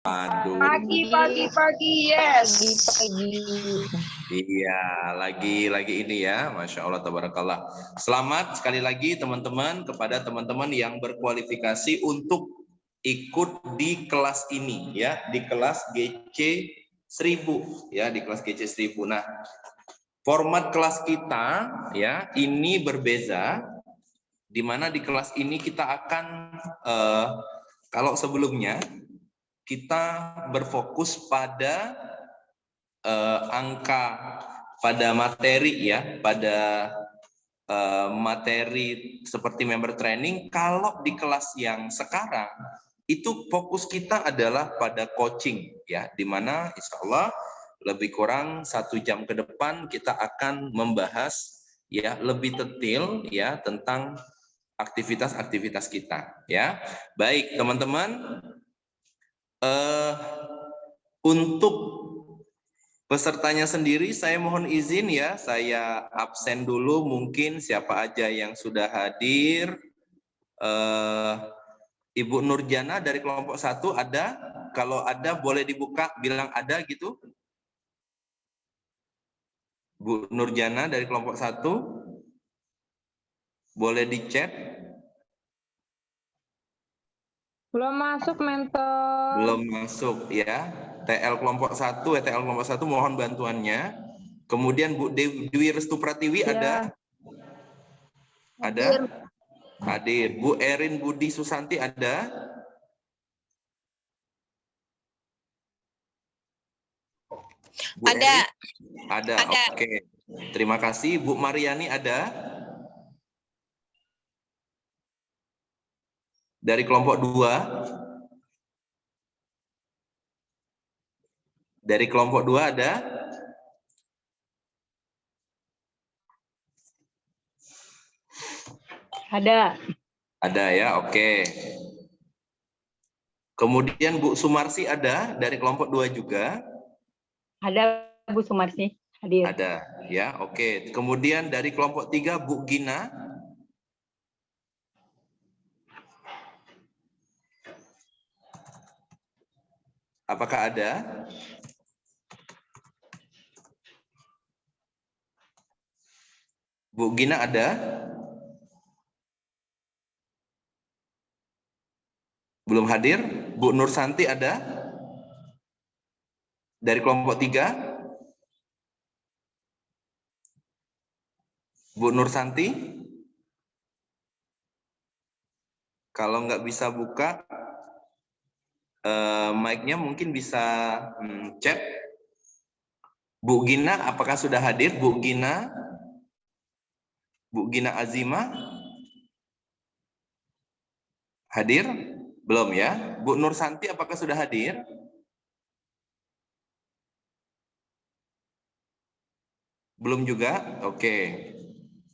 Aduh. Pagi, yes. Pagi. Iya, lagi ini ya, Masya Allah, tabarakallah. Selamat sekali lagi teman-teman kepada teman-teman yang berkualifikasi untuk ikut di kelas ini ya, di kelas GC 1000 ya, di kelas GC 1000. Nah, format kelas kita ya ini berbeza, di mana di kelas ini kita akan kalau sebelumnya kita berfokus pada angka, pada materi ya, pada materi seperti member training. Kalau di kelas yang sekarang itu fokus kita adalah pada coaching ya, dimana insya Allah lebih kurang 1 jam ke depan kita akan membahas ya lebih detail ya tentang aktivitas-aktivitas kita ya. Baik teman-teman, untuk pesertanya sendiri saya mohon izin ya, saya absen dulu, mungkin siapa aja yang sudah hadir. Ibu Nurjana dari kelompok 1 ada? Kalau ada boleh dibuka, bilang ada gitu. Bu Nurjana dari kelompok 1 boleh di chat. Belum masuk, mentor. Belum masuk ya. TL kelompok 1, TL kelompok 1 mohon bantuannya. Kemudian Bu Dwi Restu Pratiwi Ya. ada? Ada? Hadir. Bu Erin Budi Susanti ada? Bu Ada. Erin? Ada. Oke. Terima kasih. Bu Mariani ada? Dari kelompok 2? Dari kelompok 2 ada? Ada. Ada ya, oke. Kemudian Bu Sumarsi ada dari kelompok 2 juga? Ada Bu Sumarsi hadir. Ada ya, oke. Kemudian dari kelompok 3 Bu Gina? Apakah ada? Bu Gina ada? Belum hadir? Bu Nur Santi ada? Dari kelompok 3? Bu Nur Santi? Kalau nggak bisa buka mic-nya mungkin bisa chat. Bu Gina, apakah sudah hadir? Bu Gina? Bu Gina Azima? Hadir? Belum ya? Bu Nur Santi, apakah sudah hadir? Belum juga? Oke.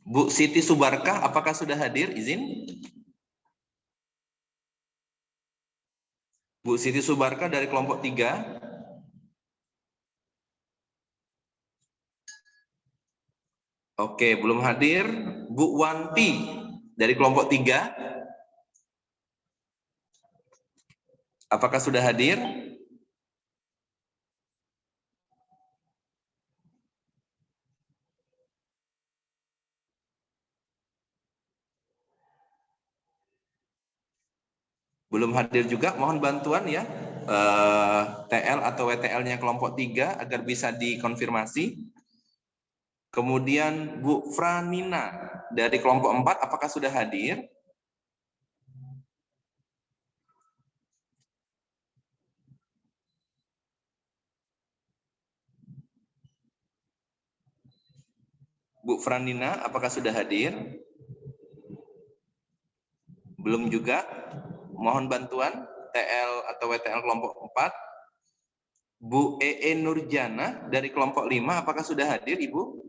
Bu Siti Subarkah, apakah sudah hadir? Izin. Bu Siti Subarkah dari kelompok 3. Oke, belum hadir. Bu Wanti dari kelompok 3. Apakah sudah hadir? Belum hadir juga, mohon bantuan ya. TL atau WTL-nya kelompok 3 agar bisa dikonfirmasi. Kemudian Bu Franina dari kelompok 4, apakah sudah hadir? Bu Franina, apakah sudah hadir? Belum juga. Mohon bantuan TL atau WTL kelompok 4. Bu Nurjana dari kelompok 5, apakah sudah hadir, Ibu?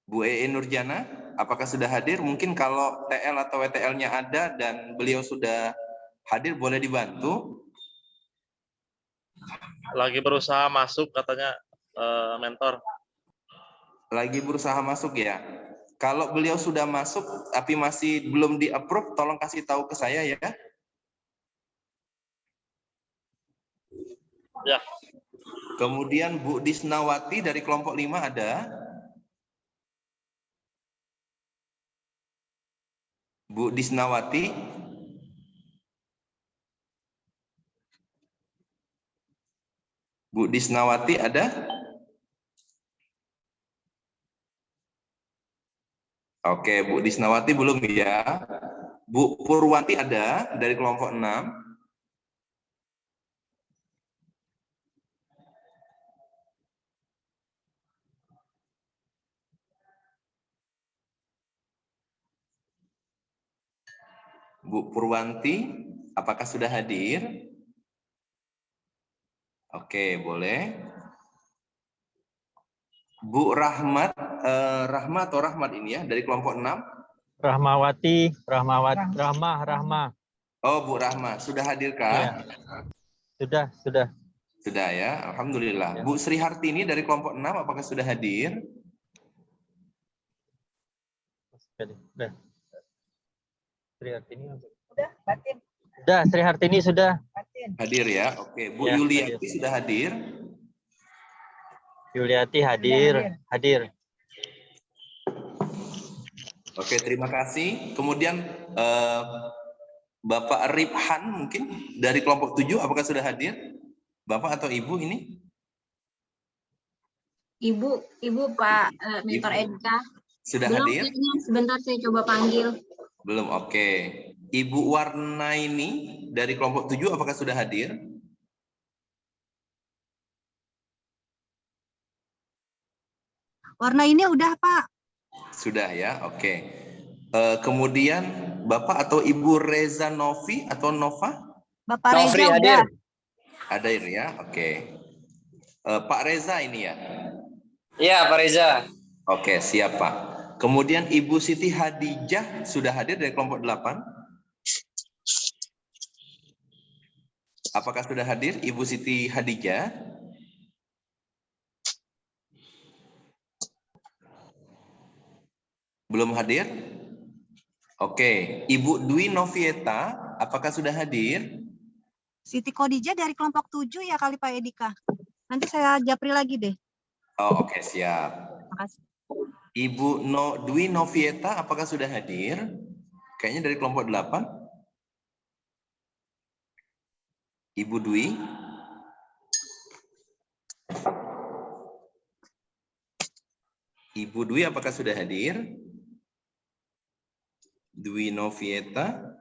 Bu Nurjana, apakah sudah hadir? Mungkin kalau TL atau WTL-nya ada dan beliau sudah hadir, boleh dibantu. Lagi berusaha masuk katanya mentor. Lagi berusaha masuk ya? Kalau beliau sudah masuk tapi masih belum di-approve, tolong kasih tahu ke saya ya. Ya. Kemudian Bu Disnawati dari kelompok 5 ada? Bu Disnawati? Bu Disnawati ada? Oke, Bu Disnawati belum ya. Bu Purwanti ada dari kelompok 6. Bu Purwanti, apakah sudah hadir? Oke, boleh. Bu Rahmat, Rahmat atau Rahmat ini ya, dari kelompok 6. Rahmawati, Rahma. Oh, Bu Rahmat, sudah hadirkah? Iya. Sudah. Sudah ya, Alhamdulillah. Ya. Bu Sri Hartini dari kelompok 6, apakah sudah hadir? Sudah. Sri Hartini. Udah, batin. Sudah, Sri Hartini sudah. Batin. Hadir ya, oke. Bu Ya, Yuliati hadir. sudah hadir? Yuliati hadir. Oke, terima kasih. Kemudian Bapak Riphan mungkin dari kelompok 7, apakah sudah hadir? Bapak atau Ibu ini? Ibu Pak Mentor Ibu. Edka. Sudah Belum hadir? kayaknya, sebentar saya coba panggil. Belum, oke. Ibu Warnaini dari kelompok 7, apakah sudah hadir? Warna ini udah, Pak. Sudah ya, oke. Kemudian Bapak atau Ibu Reza Novi atau Nova? Bapak Nofri Reza hadir. udah. Hadir ya, oke. Pak Reza ini ya? Iya, Pak Reza. Oke, siap Pak. Kemudian Ibu Siti Hadijah sudah hadir dari kelompok 8? Apakah sudah hadir Ibu Siti Hadijah? Belum hadir? Oke, Ibu Dwi Novieta, apakah sudah hadir? Siti Khadijah dari kelompok 7 ya kali Pak Edika. Nanti saya japri lagi deh. Oh, oke, siap. Makasih. Ibu Dwi Novieta, apakah sudah hadir? Kayaknya dari kelompok 8. Ibu Dwi. Ibu Dwi, apakah sudah hadir? Dwi Novieta.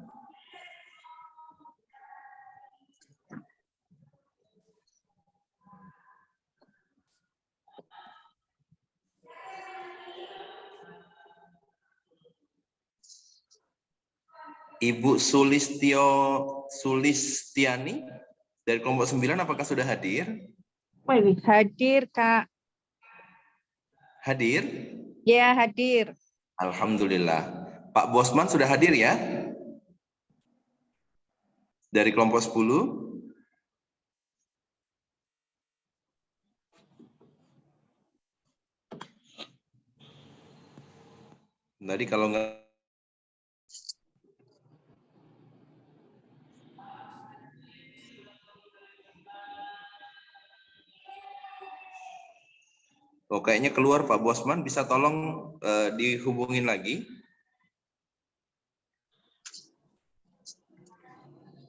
Ibu Sulistiani dari kelompok 9, apakah sudah hadir? Hadir, Kak. Hadir? Ya, hadir. Alhamdulillah. Pak Bosman sudah hadir ya? Dari kelompok 10. Tadi kalau nggak oh, kayaknya keluar Pak Bosman, bisa tolong dihubungin lagi.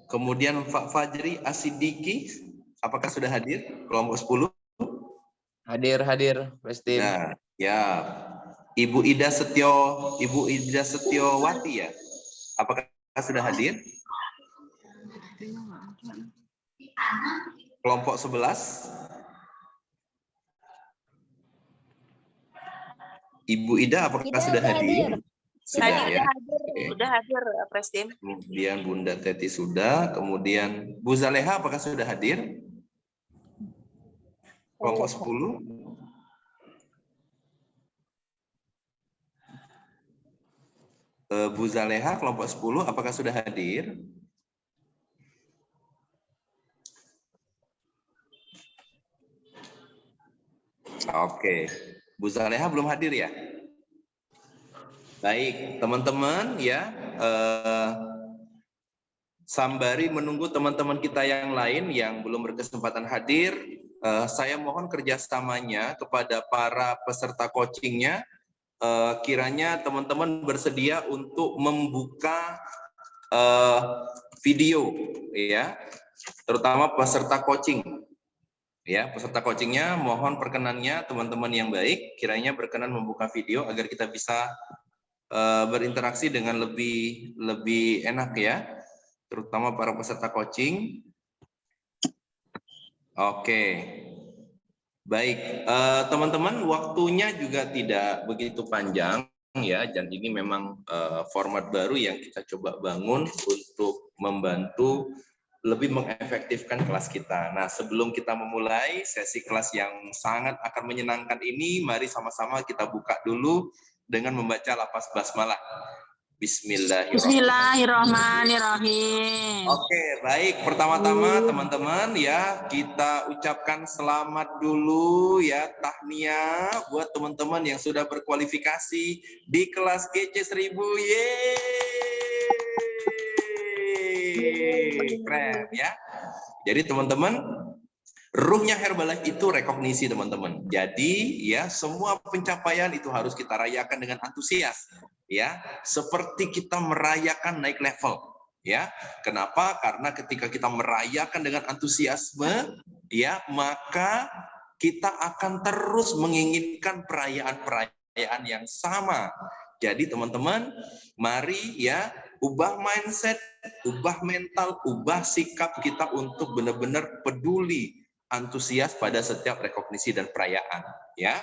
Kemudian Pak Fajri Asidiki, apakah sudah hadir kelompok 10? Hadir, Prestim. Nah, ya. Ibu Ida Setiowati ya. Apakah sudah hadir? Kelompok 11. Ibu Ida, apakah sudah hadir? Sudah ya. Oke. Udah hadir, Prestim. Kemudian Bunda Teti sudah. Kemudian Bu Zaleha, apakah sudah hadir? Kelompok 10. Bu Zaleha, kelompok 10, apakah sudah hadir? Oke. Bu Zaleha belum hadir ya? Baik, teman-teman ya, sembari menunggu teman-teman kita yang lain yang belum berkesempatan hadir, saya mohon kerjasamanya kepada para peserta coachingnya. Kiranya teman-teman bersedia untuk membuka video, ya, terutama peserta coaching. Ya, peserta coachingnya mohon perkenannya teman-teman yang baik, kiranya berkenan membuka video agar kita bisa berinteraksi dengan lebih enak ya, terutama para peserta coaching. Oke, baik, teman-teman, waktunya juga tidak begitu panjang ya, dan ini memang format baru yang kita coba bangun untuk membantu lebih mengefektifkan kelas kita. Nah, sebelum kita memulai sesi kelas yang sangat akan menyenangkan ini, mari sama-sama kita buka dulu dengan membaca lafaz basmalah. Bismillahirrahmanirrahim. Bismillahirrahmanirrahim. Oke, baik. Pertama-tama teman-teman ya, kita ucapkan selamat dulu ya, tahniah buat teman-teman yang sudah berkualifikasi di kelas GC 1000. Yeay! Keren ya. Jadi teman-teman, ruhnya Herbalife itu rekognisi teman-teman. Jadi ya, semua pencapaian itu harus kita rayakan dengan antusias ya, seperti kita merayakan naik level ya. Kenapa? Karena ketika kita merayakan dengan antusiasme ya, maka kita akan terus menginginkan perayaan-perayaan yang sama. Jadi teman-teman, mari ya, ubah mindset, ubah mental, ubah sikap kita untuk benar-benar peduli, antusias pada setiap rekognisi dan perayaan ya.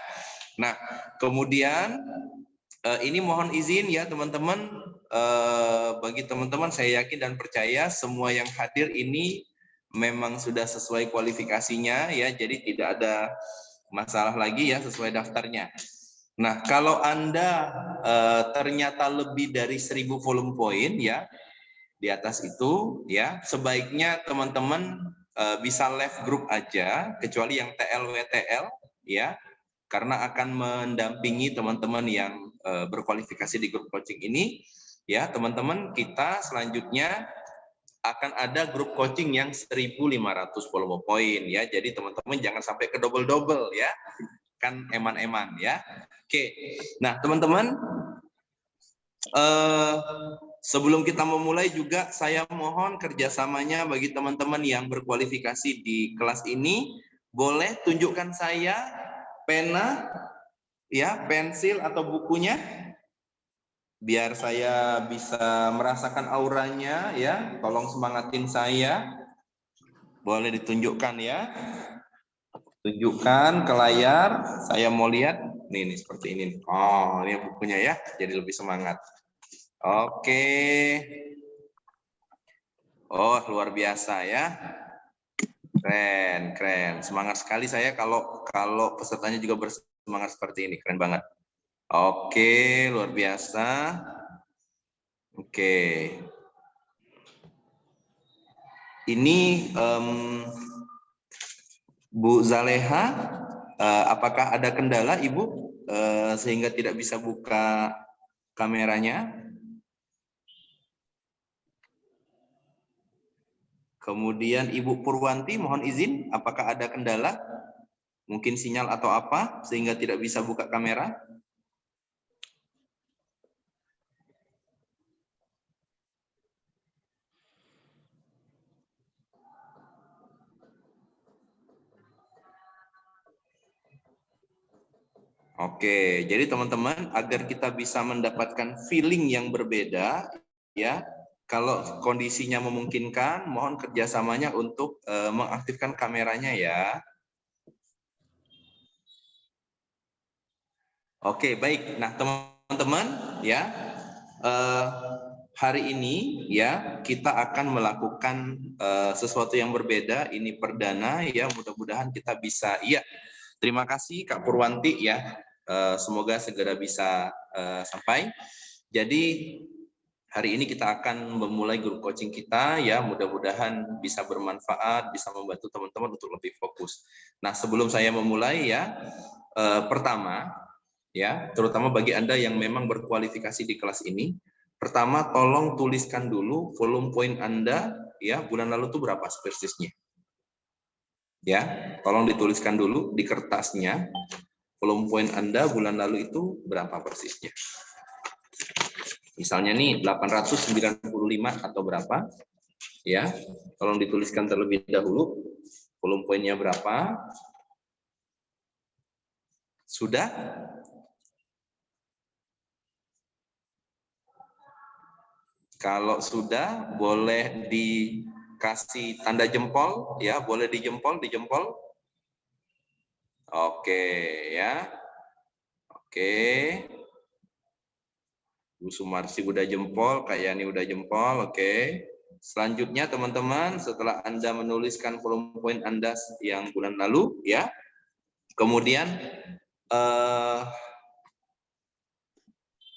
Nah, kemudian ini mohon izin ya teman-teman, bagi teman-teman saya yakin dan percaya semua yang hadir ini memang sudah sesuai kualifikasinya ya, jadi tidak ada masalah lagi ya, sesuai daftarnya. Nah, kalau Anda ternyata lebih dari 1000 volume point ya, di atas itu ya, sebaiknya teman-teman bisa left group aja, kecuali yang TL-WTL ya, karena akan mendampingi teman-teman yang berkualifikasi di grup coaching ini ya. Teman-teman, kita selanjutnya akan ada grup coaching yang 1500 volume point ya, jadi teman-teman jangan sampai ke double-double ya, kan eman-eman ya. Oke, nah teman-teman, sebelum kita memulai juga saya mohon kerjasamanya bagi teman-teman yang berkualifikasi di kelas ini, boleh tunjukkan saya pena, ya, pensil atau bukunya, biar saya bisa merasakan auranya ya. Tolong semangatin saya, boleh ditunjukkan ya, tunjukkan ke layar, saya mau lihat. Nih seperti ini. Oh, ini bukunya ya, jadi lebih semangat. Oke. Oh, luar biasa ya. Keren, keren. Semangat sekali saya kalau pesertanya juga bersemangat seperti ini. Keren banget. Oke, luar biasa. Oke. Ini Bu Zaleha, apakah ada kendala Ibu sehingga tidak bisa buka kameranya? Kemudian Ibu Purwanti, mohon izin, apakah ada kendala? Mungkin sinyal atau apa sehingga tidak bisa buka kamera? Oke, jadi teman-teman, agar kita bisa mendapatkan feeling yang berbeda, ya, kalau kondisinya memungkinkan, mohon kerjasamanya untuk mengaktifkan kameranya ya. Oke, baik. Nah, teman-teman, ya, hari ini ya kita akan melakukan sesuatu yang berbeda. Ini perdana ya. Mudah-mudahan kita bisa. Iya. Terima kasih Kak Purwanti ya. Semoga segera bisa sampai. Jadi hari ini kita akan memulai grup coaching kita ya, mudah-mudahan bisa bermanfaat, bisa membantu teman-teman untuk lebih fokus. Nah, sebelum saya memulai ya, pertama Ya, terutama bagi Anda yang memang berkualifikasi di kelas ini. Pertama, tolong tuliskan dulu volume point Anda ya bulan lalu itu berapa persisnya. Ya, tolong dituliskan dulu di kertasnya volume point Anda bulan lalu itu berapa persisnya. Misalnya nih 895 atau berapa? Ya, tolong dituliskan terlebih dahulu volume pointnya berapa. Sudah? Kalau sudah, boleh dikasih tanda jempol, ya, boleh dijempol. Oke, ya. Oke. Bu Sumarsi udah jempol, Kak Yani udah jempol, oke. Selanjutnya teman-teman, setelah Anda menuliskan volume point Anda yang bulan lalu, ya, kemudian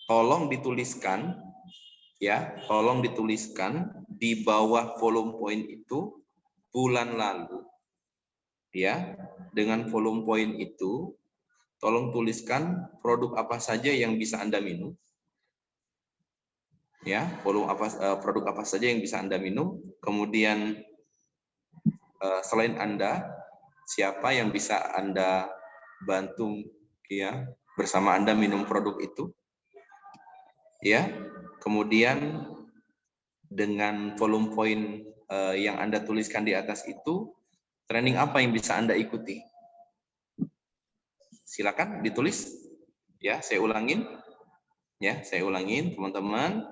tolong dituliskan, ya, tolong dituliskan di bawah volume point itu bulan lalu, ya. Dengan volume point itu, tolong tuliskan produk apa saja yang bisa Anda minum, ya, produk apa saja yang bisa Anda minum. Kemudian selain Anda, siapa yang bisa Anda bantu, ya, bersama Anda minum produk itu, ya. Kemudian dengan volume point yang Anda tuliskan di atas itu, training apa yang bisa Anda ikuti? Silakan ditulis. Ya, saya ulangin. Ya, saya ulangin, teman-teman.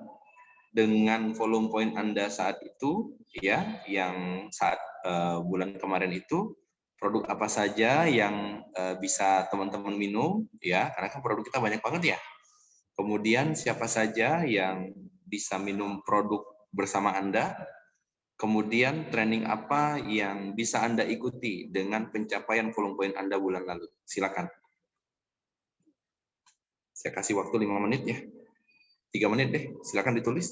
Dengan volume point Anda saat itu, ya, yang saat bulan kemarin itu, produk apa saja yang bisa teman-teman minum, ya, karena kan produk kita banyak banget ya. Kemudian siapa saja yang bisa minum produk bersama Anda, kemudian training apa yang bisa Anda ikuti dengan pencapaian volume point Anda bulan lalu. Silakan. Saya kasih waktu 5 menit ya. 3 menit deh, silakan ditulis.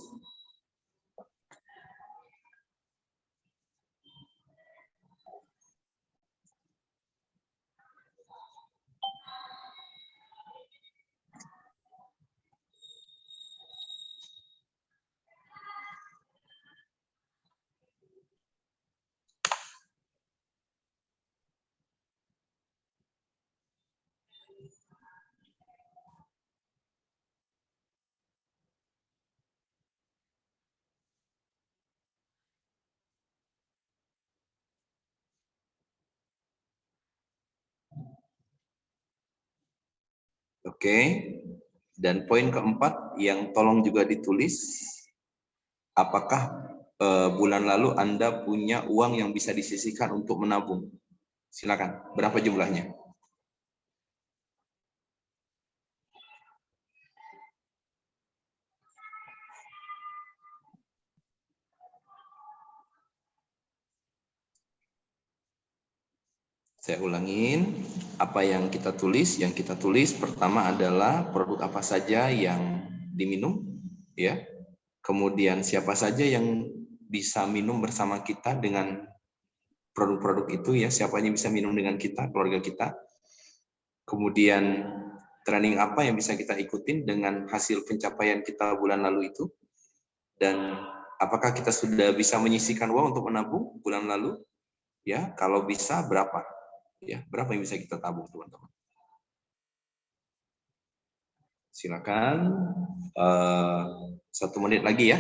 Oke. Dan poin keempat yang tolong juga ditulis, apakah bulan lalu Anda punya uang yang bisa disisihkan untuk menabung? Silakan. Berapa jumlahnya? Saya ulangin apa yang kita tulis. Yang kita tulis pertama adalah produk apa saja yang diminum, ya. Kemudian siapa saja yang bisa minum bersama kita dengan produk-produk itu, ya. Siapa yang bisa minum dengan kita, keluarga kita. Kemudian training apa yang bisa kita ikutin dengan hasil pencapaian kita bulan lalu itu, dan apakah kita sudah bisa menyisihkan uang untuk menabung bulan lalu, ya. Kalau bisa berapa? Ya, berapa yang bisa kita tabung, teman-teman? Silakan 1 menit lagi ya.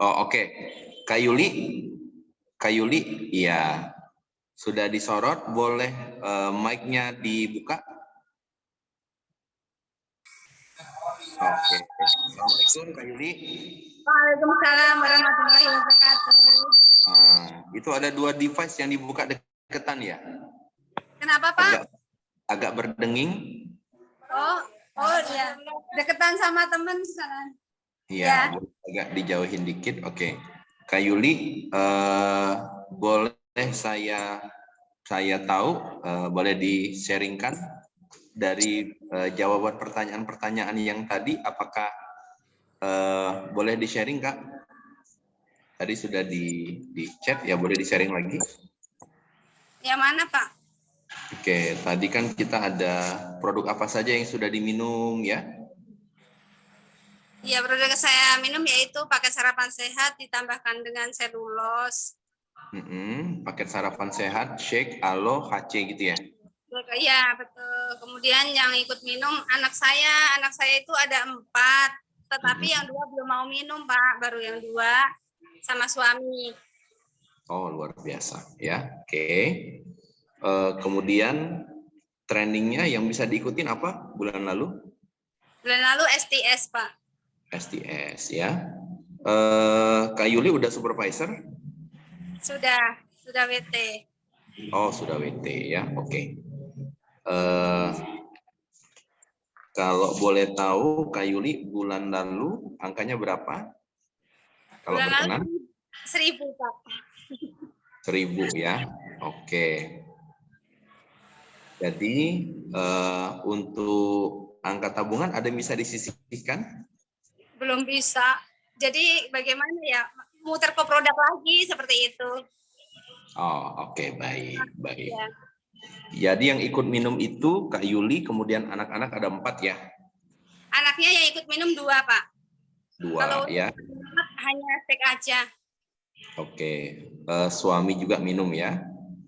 Oh, oke. Kayuli, iya. Sudah disorot, boleh mic-nya dibuka? Oke. Assalamualaikum Kayuli. Waalaikumsalam warahmatullahi wabarakatuh. Nah, itu ada 2 device yang dibuka deketan ya? Kenapa Pak? Agak berdenging. Oh ya, deketan sama teman sana. Iya, agak dijauhin dikit. Oke. Kayuli, boleh saya tahu, boleh di-sharingkan dari jawaban pertanyaan-pertanyaan yang tadi, apakah boleh di-sharing, Kak? Tadi sudah di chat, ya boleh di-sharing lagi. Yang mana Pak? Oke, tadi kan kita ada produk apa saja yang sudah diminum ya? Ya, produk saya minum yaitu paket sarapan sehat ditambahkan dengan selulose. Paket sarapan sehat, shake, alo, HC gitu ya? Iya, betul. Kemudian yang ikut minum anak saya itu ada 4, tetapi yang 2 belum mau minum Pak, baru yang 2 sama suami. Oh, luar biasa ya. Oke. Kemudian trainingnya yang bisa diikutin apa bulan lalu? Bulan lalu STS Pak. STS ya. Kak Yuli udah supervisor? Sudah WT. Oh, sudah WT ya. Oke. Kalau boleh tahu Kak Yuli bulan lalu angkanya berapa? Kalau Bulan berkenan? lalu 1.000 Pak. 1.000 ya. Oke. Jadi untuk angka tabungan ada yang bisa disisihkan? Belum bisa. Jadi bagaimana ya? Muter ke produk lagi seperti itu. Oh, oke, baik. Ya. Jadi yang ikut minum itu Kak Yuli, kemudian anak-anak ada 4 ya? Anaknya yang ikut minum 2 Pak. 2 Kalau ya. hanya steak aja. Oke. Suami juga minum ya?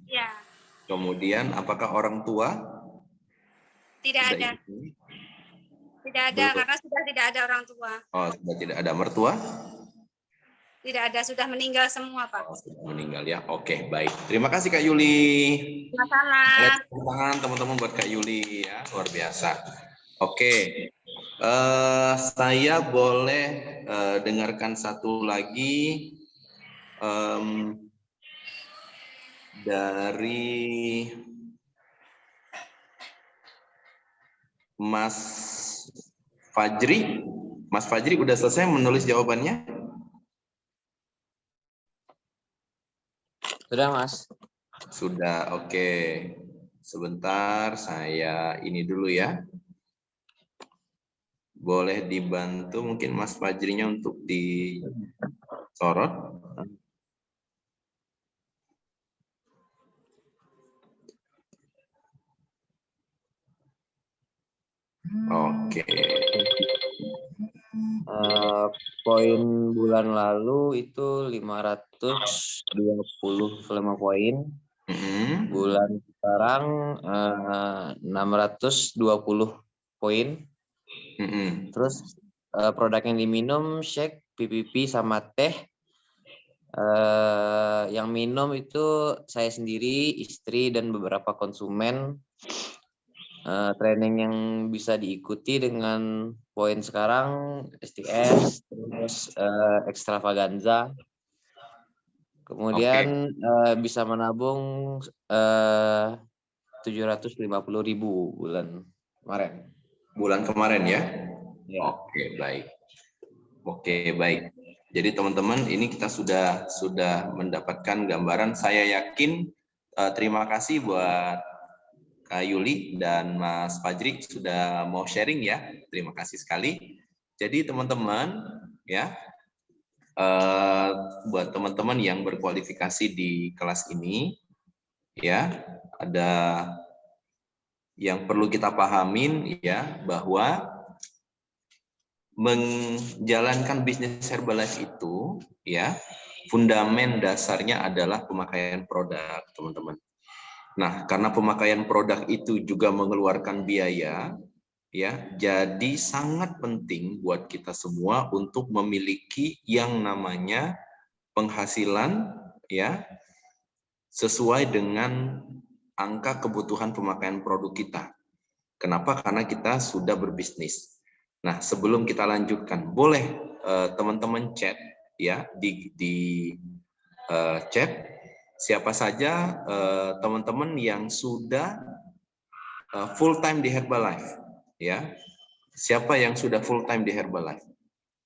Ya. Kemudian apakah orang tua? Tidak sudah ada. ikut? Tidak ada, Belum. karena sudah tidak ada orang tua. Oh, sudah tidak ada. Mertua? Tidak ada, sudah meninggal semua Pak. Oh, sudah meninggal ya. Oke, baik. Terima kasih Kak Yuli. Masalah. Tepuk tangan teman-teman buat Kak Yuli ya, luar biasa. Oke, saya boleh dengarkan satu lagi dari Mas Fajri. Mas Fajri udah selesai menulis jawabannya? Sudah, Mas. Sudah, oke. Sebentar, saya ini dulu ya. Boleh dibantu mungkin Mas Fajrinya untuk disorot. Oke. Poin bulan lalu itu 525 poin. Bulan sekarang 620 poin. Terus produk yang diminum shake, PPP sama teh. Yang minum itu saya sendiri, istri dan beberapa konsumen. Training yang bisa diikuti dengan poin sekarang STS, terus extravaganza. Kemudian bisa menabung 750.000 bulan kemarin. Bulan kemarin ya? Ya. Oke, baik. Oke, baik. Jadi teman-teman, ini kita sudah mendapatkan gambaran. Saya yakin terima kasih buat Kak Yuli dan Mas Fajri sudah mau sharing ya. Terima kasih sekali. Jadi teman-teman ya, buat teman-teman yang berkualifikasi di kelas ini ya, ada yang perlu kita pahamin ya, bahwa menjalankan bisnis Herbalife itu ya, fundamen dasarnya adalah pemakaian produk, teman-teman. Nah, karena pemakaian produk itu juga mengeluarkan biaya, Ya, jadi sangat penting buat kita semua untuk memiliki yang namanya penghasilan ya sesuai dengan angka kebutuhan pemakaian produk kita. Kenapa? Karena kita sudah berbisnis. Nah, sebelum kita lanjutkan, boleh teman-teman chat ya di chat siapa saja teman-teman yang sudah full time di Herbalife ya. Siapa yang sudah full time di Herbalife?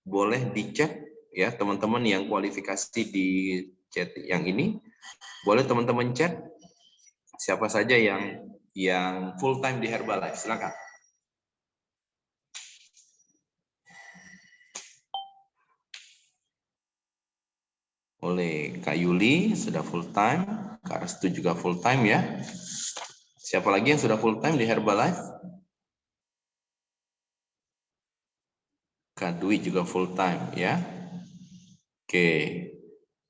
Boleh di chat ya teman-teman yang kualifikasi di chat yang ini. Boleh teman-teman chat siapa saja yang full time di Herbalife. Silakan. Oleh Kak Yuli sudah full time, Kak Restu juga full time ya. Siapa lagi yang sudah full time di Herbalife? Kak Dwi juga full time ya. Oke,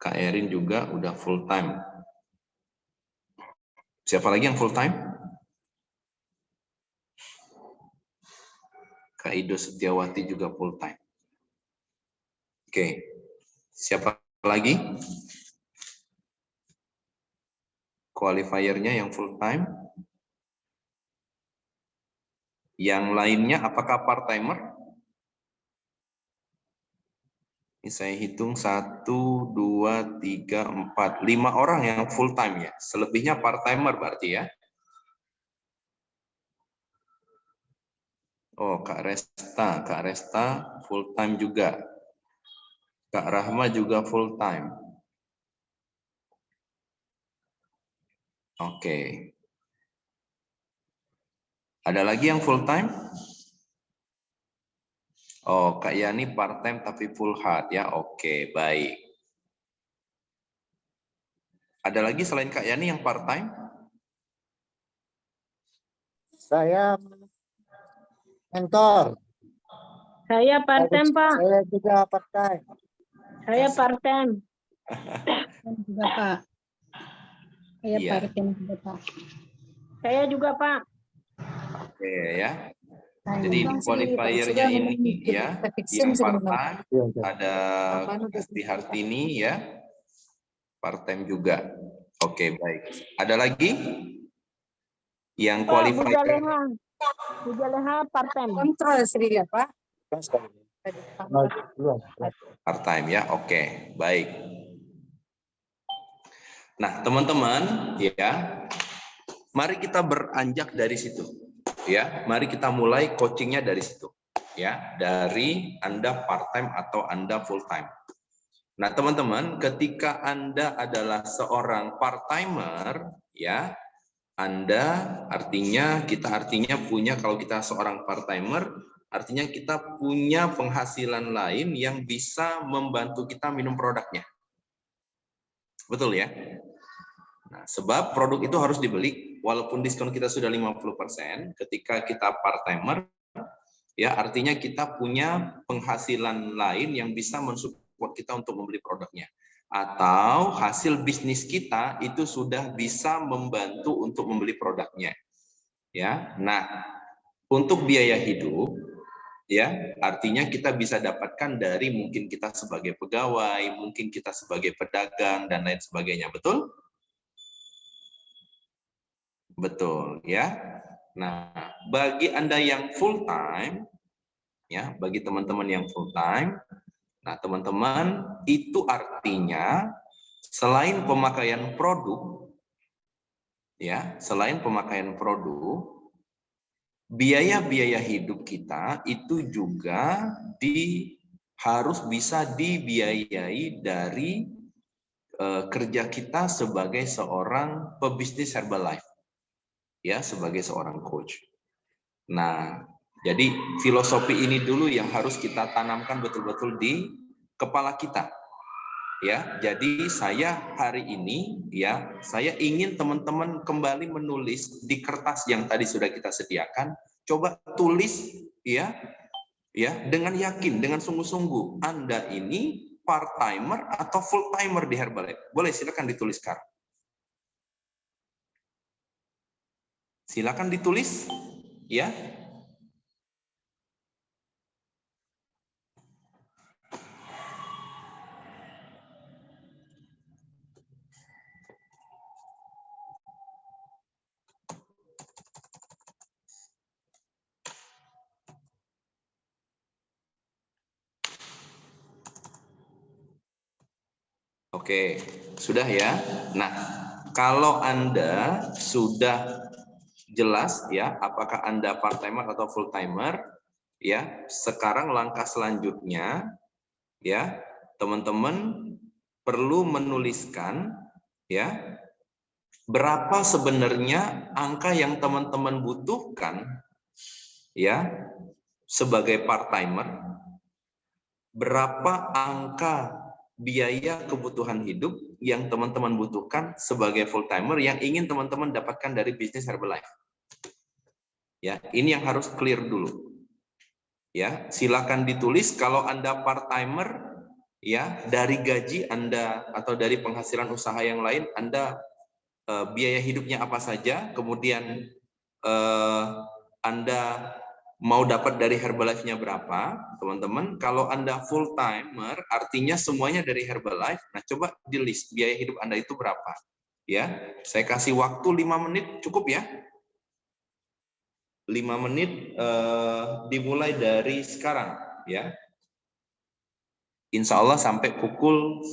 Kak Erin juga udah full time. Siapa lagi yang full time? Kak Ido Setiawati juga full time. Oke, siapa lagi? Qualifiernya yang full time. Yang lainnya apakah part timer? Ini saya hitung 1, 2, 3, 4, 5 orang yang full time ya. Selebihnya part timer berarti ya. Oh, Kak Resta full time juga. Kak Rahma juga full time. Oke. Ada lagi yang full time? Oh, Kak Yani part time tapi full hard ya. Oke, baik. Ada lagi selain Kak Yani yang part time? Saya mentor. Saya part-time, Pak. Saya juga part-time. Saya part-time. Juga Pak. Saya Iya. part-time juga Pak. Saya juga, Pak. Oke ya. Jadi ini qualifiernya ini ya. Yang part time ada Asti Hartini ya. Part time juga. Oke, baik. Ada lagi yang qualifier? Buja Leha part-time. Kontrol sendiri ya Pak. Part time ya. Oke, baik. Nah, teman-teman ya, mari kita beranjak dari situ. Ya, mari kita mulai coachingnya dari situ. Ya, dari Anda part time atau Anda full time. Nah, teman-teman, ketika Anda adalah seorang part timer, ya, Anda artinya punya, kalau kita seorang part timer, artinya kita punya penghasilan lain yang bisa membantu kita minum produknya. Betul ya? Nah, sebab produk itu harus dibeli, walaupun diskon kita sudah 50%, ketika kita part timer, ya artinya kita punya penghasilan lain yang bisa mensupport kita untuk membeli produknya. Atau hasil bisnis kita itu sudah bisa membantu untuk membeli produknya. Ya, nah untuk biaya hidup, ya artinya kita bisa dapatkan dari mungkin kita sebagai pegawai, mungkin kita sebagai pedagang dan lain sebagainya. Betul? Betul ya. Nah, bagi Anda yang full time, ya, bagi teman-teman yang full time, nah teman-teman itu artinya selain pemakaian produk, ya, selain pemakaian produk, biaya-biaya hidup kita itu juga harus bisa dibiayai dari kerja kita sebagai seorang pebisnis Herbalife. Ya, sebagai seorang coach. Nah, jadi filosofi ini dulu yang harus kita tanamkan betul-betul di kepala kita. Ya, jadi saya hari ini ya, saya ingin teman-teman kembali menulis di kertas yang tadi sudah kita sediakan. Coba tulis ya dengan yakin, dengan sungguh-sungguh Anda ini part timer atau full timer di Herbalife. Boleh silakan dituliskan. Silakan ditulis ya. Oke, sudah ya. Nah, kalau Anda sudah jelas ya, apakah Anda part timer atau full timer, ya. Sekarang langkah selanjutnya, ya, teman-teman perlu menuliskan, ya, berapa sebenarnya angka yang teman-teman butuhkan, ya, sebagai part timer, berapa angka biaya kebutuhan hidup yang teman-teman butuhkan sebagai full timer yang ingin teman-teman dapatkan dari bisnis Herbalife. Ya, ini yang harus clear dulu. Ya, silakan ditulis kalau Anda part timer, ya, dari gaji Anda atau dari penghasilan usaha yang lain Anda biaya hidupnya apa saja, kemudian Anda mau dapat dari Herbalife-nya berapa, teman-teman. Kalau Anda full timer, artinya semuanya dari Herbalife. Nah, coba di list biaya hidup Anda itu berapa. Ya, saya kasih waktu 5 menit, cukup ya? 5 menit dimulai dari sekarang, ya. Insya Allah sampai pukul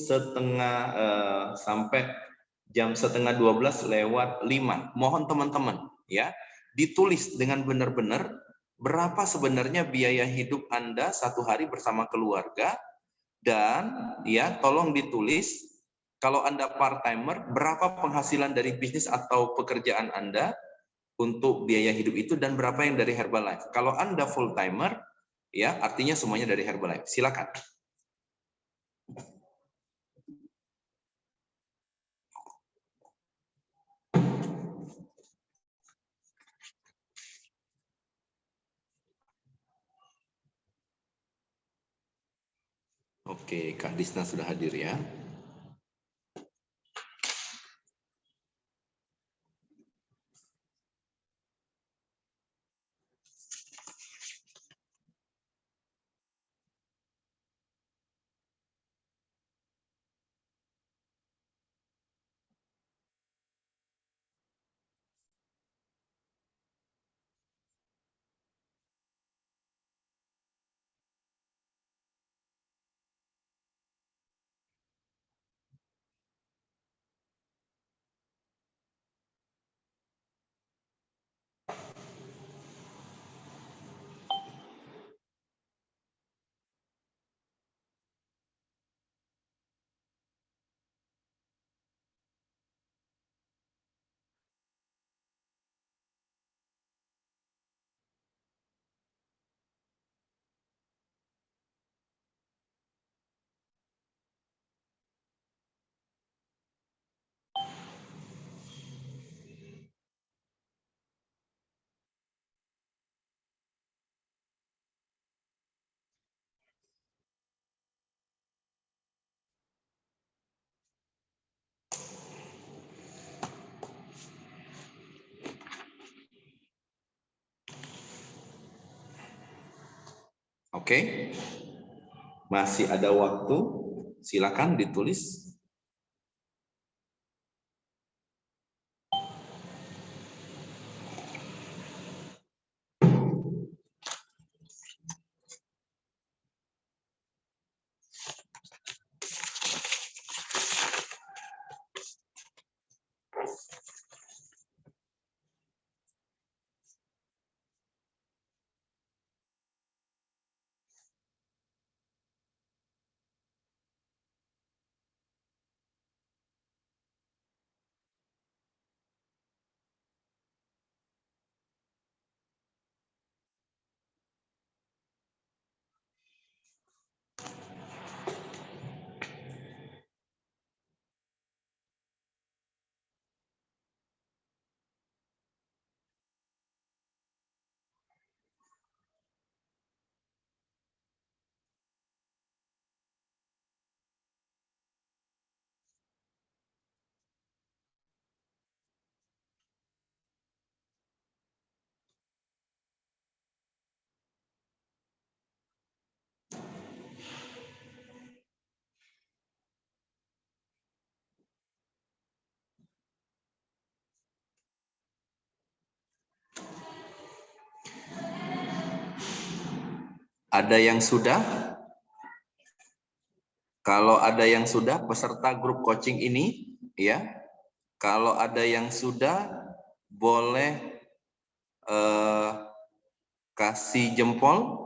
sampai jam 11:30 lewat 5. Mohon teman-teman, ya, ditulis dengan benar-benar berapa sebenarnya biaya hidup Anda satu hari bersama keluarga, dan ya tolong ditulis kalau Anda part timer berapa penghasilan dari bisnis atau pekerjaan Anda untuk biaya hidup itu dan berapa yang dari Herbalife. Kalau Anda full timer, ya artinya semuanya dari Herbalife. Silakan. Oke, Kak Disna sudah hadir ya. Oke, masih ada waktu, silakan ditulis. Ada yang sudah? Kalau ada yang sudah peserta grup coaching ini, ya, kalau ada yang sudah boleh kasih jempol.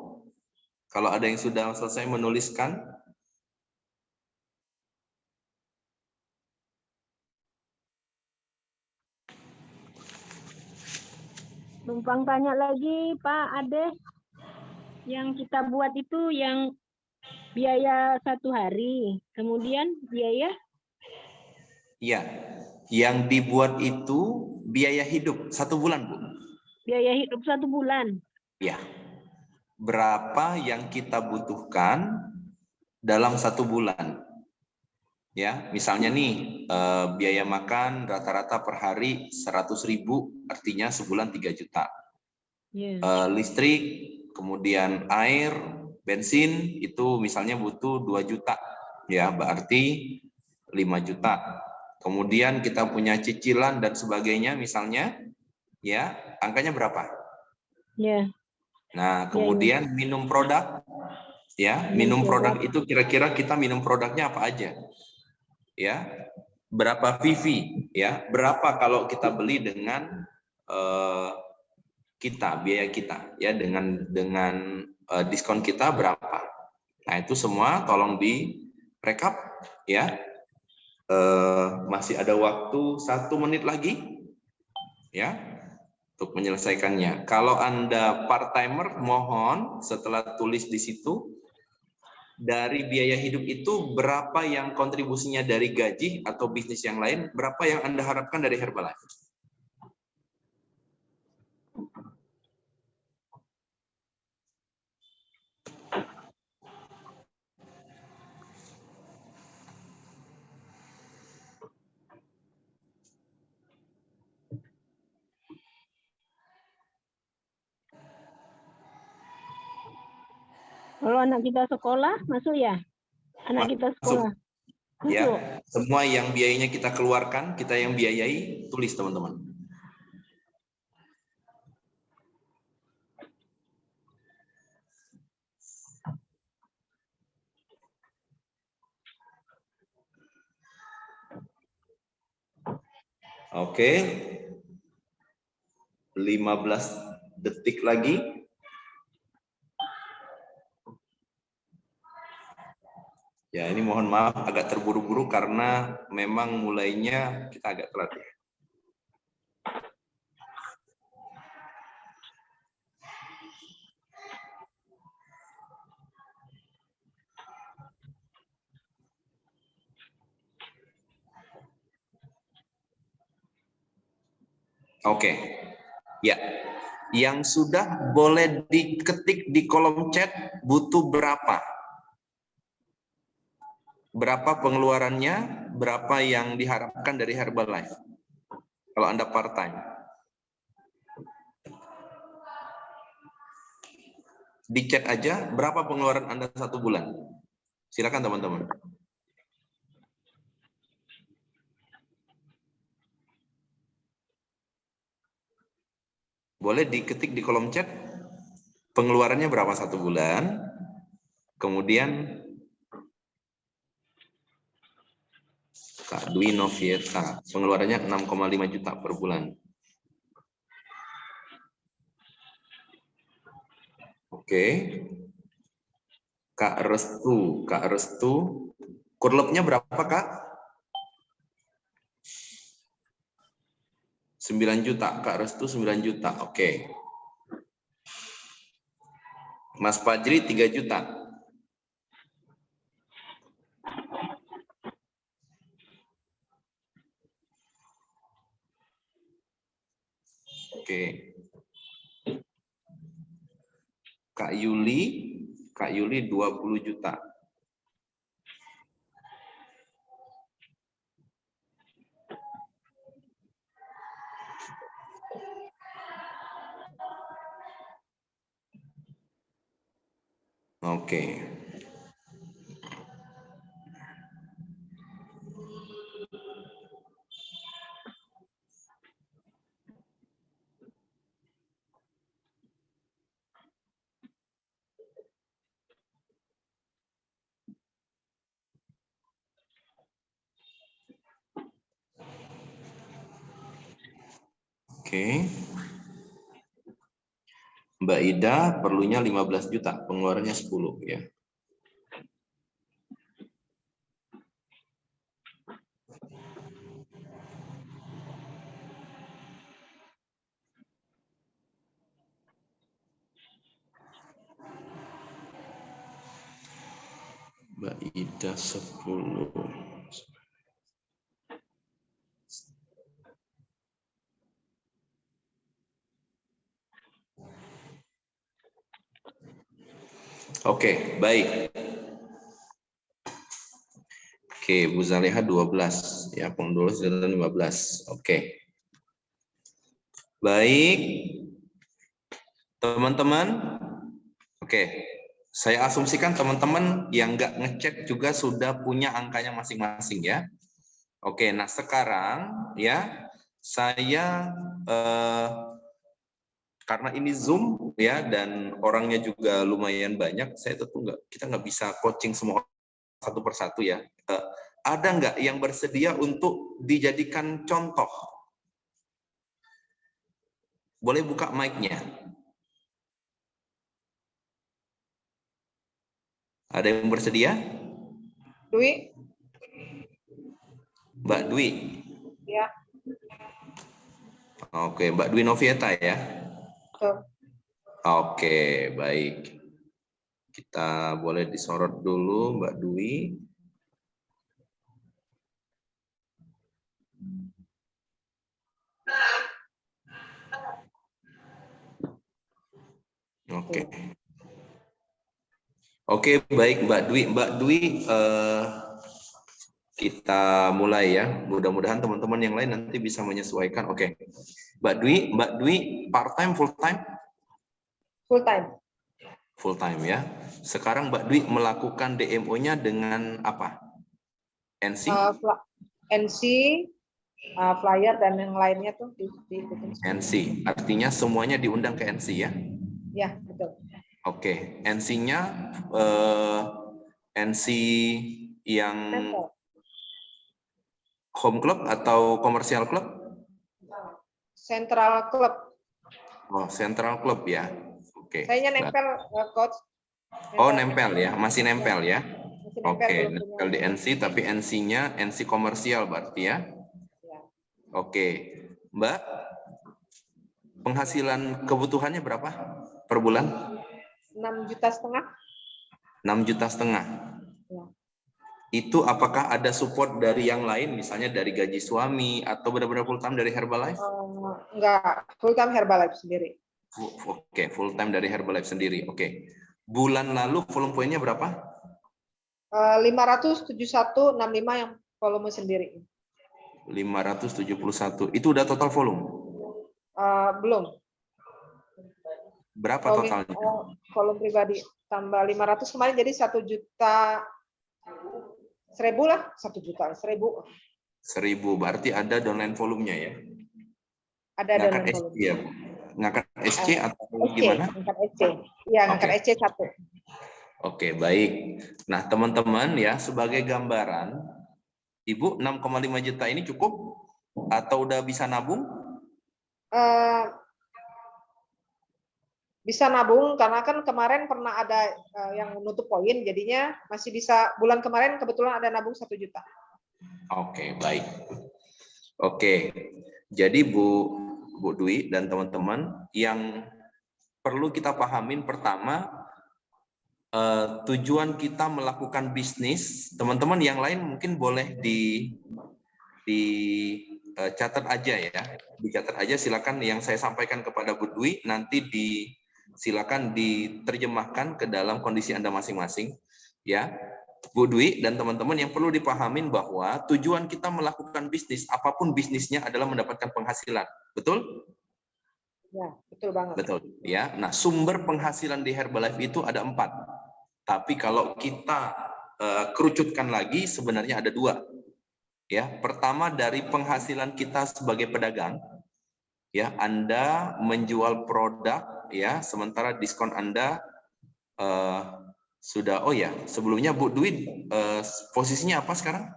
Kalau ada yang sudah selesai menuliskan. Numpang tanya lagi, Pak Ade. Yang kita buat itu yang biaya 1 hari. Kemudian biaya? Iya, yang dibuat itu biaya hidup 1 bulan, Bu. Biaya hidup 1 bulan. Ya. Berapa yang kita butuhkan dalam 1 bulan? Ya, misalnya nih biaya makan rata-rata per hari 100.000, artinya sebulan 3 juta. Listrik, kemudian air, bensin itu misalnya butuh 2 juta, ya berarti 5 juta. Kemudian kita punya cicilan dan sebagainya misalnya, ya angkanya berapa? Ya. Nah kemudian minum produk, ya minum produk itu kira-kira kita minum produknya apa aja? Ya, berapa VV? Ya, berapa kalau kita beli dengan biaya kita, ya dengan diskon kita berapa? Nah itu semua tolong direkap, ya. Masih ada waktu 1 menit lagi, ya, untuk menyelesaikannya. Kalau Anda part-timer, mohon setelah tulis di situ, dari biaya hidup itu berapa yang kontribusinya dari gaji atau bisnis yang lain, berapa yang Anda harapkan dari Herbalife. Kalau anak kita sekolah, masuk ya? Anak kita sekolah. Masuk. Ya, semua yang biayanya kita keluarkan, kita yang biayai, tulis teman-teman. Oke. 15 detik lagi. Ya, ini mohon maaf agak terburu-buru karena memang mulainya kita agak telat. Oke. Ya. Yang sudah boleh diketik di kolom chat butuh berapa? Berapa pengeluarannya, berapa yang diharapkan dari Herbalife? Kalau Anda part-time. Di chat aja, berapa pengeluaran Anda 1 bulan? Silakan teman-teman. Boleh diketik di kolom chat, pengeluarannya berapa 1 bulan, kemudian Kak Dwi Novieta, pengeluarannya 6,5 juta per bulan. Oke. Kak Restu, kurlopnya berapa Kak? 9 juta, Kak Restu 9 juta, oke. Mas Fajri 3 juta. Oke. Kak Yuli 20 juta. Oke. Oke. Mbak Ida perlunya 15 juta, pengeluarannya 10 ya. Mbak Ida 10. Oke, baik. Oke, Bu Zaleha 12 ya, pengeluaran sudah 15. Oke. Baik. Teman-teman. Oke. Saya asumsikan teman-teman yang nggak ngecek juga sudah punya angkanya masing-masing ya. Oke, nah sekarang ya saya karena ini Zoom ya dan orangnya juga lumayan banyak, saya tentu kita nggak bisa coaching semua satu persatu ya. Ada nggak yang bersedia untuk dijadikan contoh? Boleh buka mic-nya. Ada yang bersedia? Dwi? Mbak Dwi? Ya. Oke, Mbak Dwi Novieta ya? Betul. Oke, baik. Kita boleh disorot dulu Mbak Dwi. Oke. Oke, baik Mbak Dwi. Mbak Dwi, kita mulai ya. Mudah-mudahan teman-teman yang lain nanti bisa menyesuaikan. Oke. Mbak Dwi part-time, full-time? Full-time. Full-time ya. Sekarang Mbak Dwi melakukan DMO-nya dengan apa? NC? NC, flyer, dan yang lainnya tuh diikutin. NC, artinya semuanya diundang ke NC ya? Ya, betul. Oke, NC-nya NC yang home club atau komersial club? Central Club. Oh, Central Club ya. Oke. Saya nempel, Coach. Oh, nempel ya, masih nempel ya. Masih nempel, Oke, belum nempel di punya. NC tapi NC-nya NC komersial berarti ya. Ya. Oke, Mbak, penghasilan kebutuhannya berapa per bulan? 6,5 juta. 6,5 juta. Ya. Itu apakah ada support dari yang lain, misalnya dari gaji suami atau benar-benar full time dari Herbalife? Enggak, full time Herbalife sendiri. Oke, full time dari Herbalife sendiri. Oke. Bulan lalu volume poinnya berapa? 571,65 yang volume sendiri. 571. Itu udah total volume? Belum. Berapa totalnya? Volume pribadi tambah 500 kemarin jadi 1,100,000 lah, 1,100,000. 1.000, berarti ada downline volumenya ya? Ada ngangkat downline SC volume. ya? Ngangkat SC atau SC, gimana? ngangkat SC. Iya, ngangkat SC 1. Oke, baik. Nah, teman-teman ya, sebagai gambaran, Ibu 6,5 juta ini cukup? Atau udah bisa nabung? Bisa nabung, karena kan kemarin pernah ada yang nutup poin, jadinya masih bisa, bulan kemarin kebetulan ada nabung 1 juta. Oke, baik. Oke, jadi Bu Dwi dan teman-teman, yang perlu kita pahamin pertama, tujuan kita melakukan bisnis, teman-teman yang lain mungkin boleh dicatat aja ya, dicatat aja, silakan yang saya sampaikan kepada Bu Dwi nanti silakan diterjemahkan ke dalam kondisi Anda masing-masing ya. Bu Dwi dan teman-teman, yang perlu dipahamin bahwa tujuan kita melakukan bisnis, apapun bisnisnya adalah mendapatkan penghasilan. Betul? Ya, betul banget. Betul ya. Nah, sumber penghasilan di Herbalife itu ada 4. Tapi kalau kita kerucutkan lagi sebenarnya ada 2. Ya, pertama dari penghasilan kita sebagai pedagang. Ya, Anda menjual produk ya, sementara diskon Anda sudah, oh ya, sebelumnya Bu Dwi posisinya apa sekarang?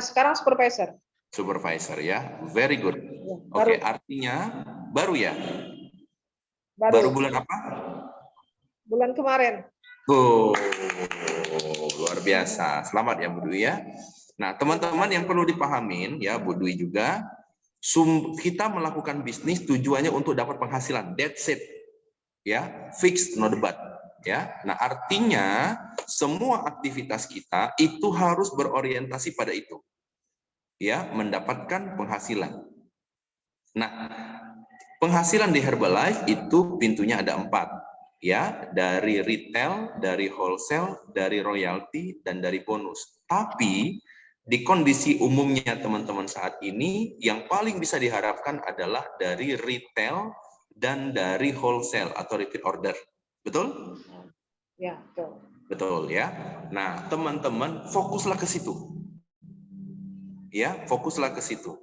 Sekarang supervisor. Supervisor ya, very good. baru. Oke, artinya baru ya? Baru Bulan apa? bulan kemarin. Oh, luar biasa. Selamat ya Bu Dwi ya. Nah, teman-teman yang perlu dipahamin ya Bu Dwi juga, kita melakukan bisnis tujuannya untuk dapat penghasilan. That's it. Ya, fix no debat. Ya. Nah, artinya semua aktivitas kita itu harus berorientasi pada itu. Ya, mendapatkan penghasilan. Nah, penghasilan di Herbalife itu pintunya ada 4. Ya, dari retail, dari wholesale, dari royalti, dan dari bonus. Tapi di kondisi umumnya teman-teman saat ini yang paling bisa diharapkan adalah dari retail dan dari wholesale atau repeat order. Betul? Ya, betul. Betul ya. Nah, teman-teman fokuslah ke situ. Ya, fokuslah ke situ.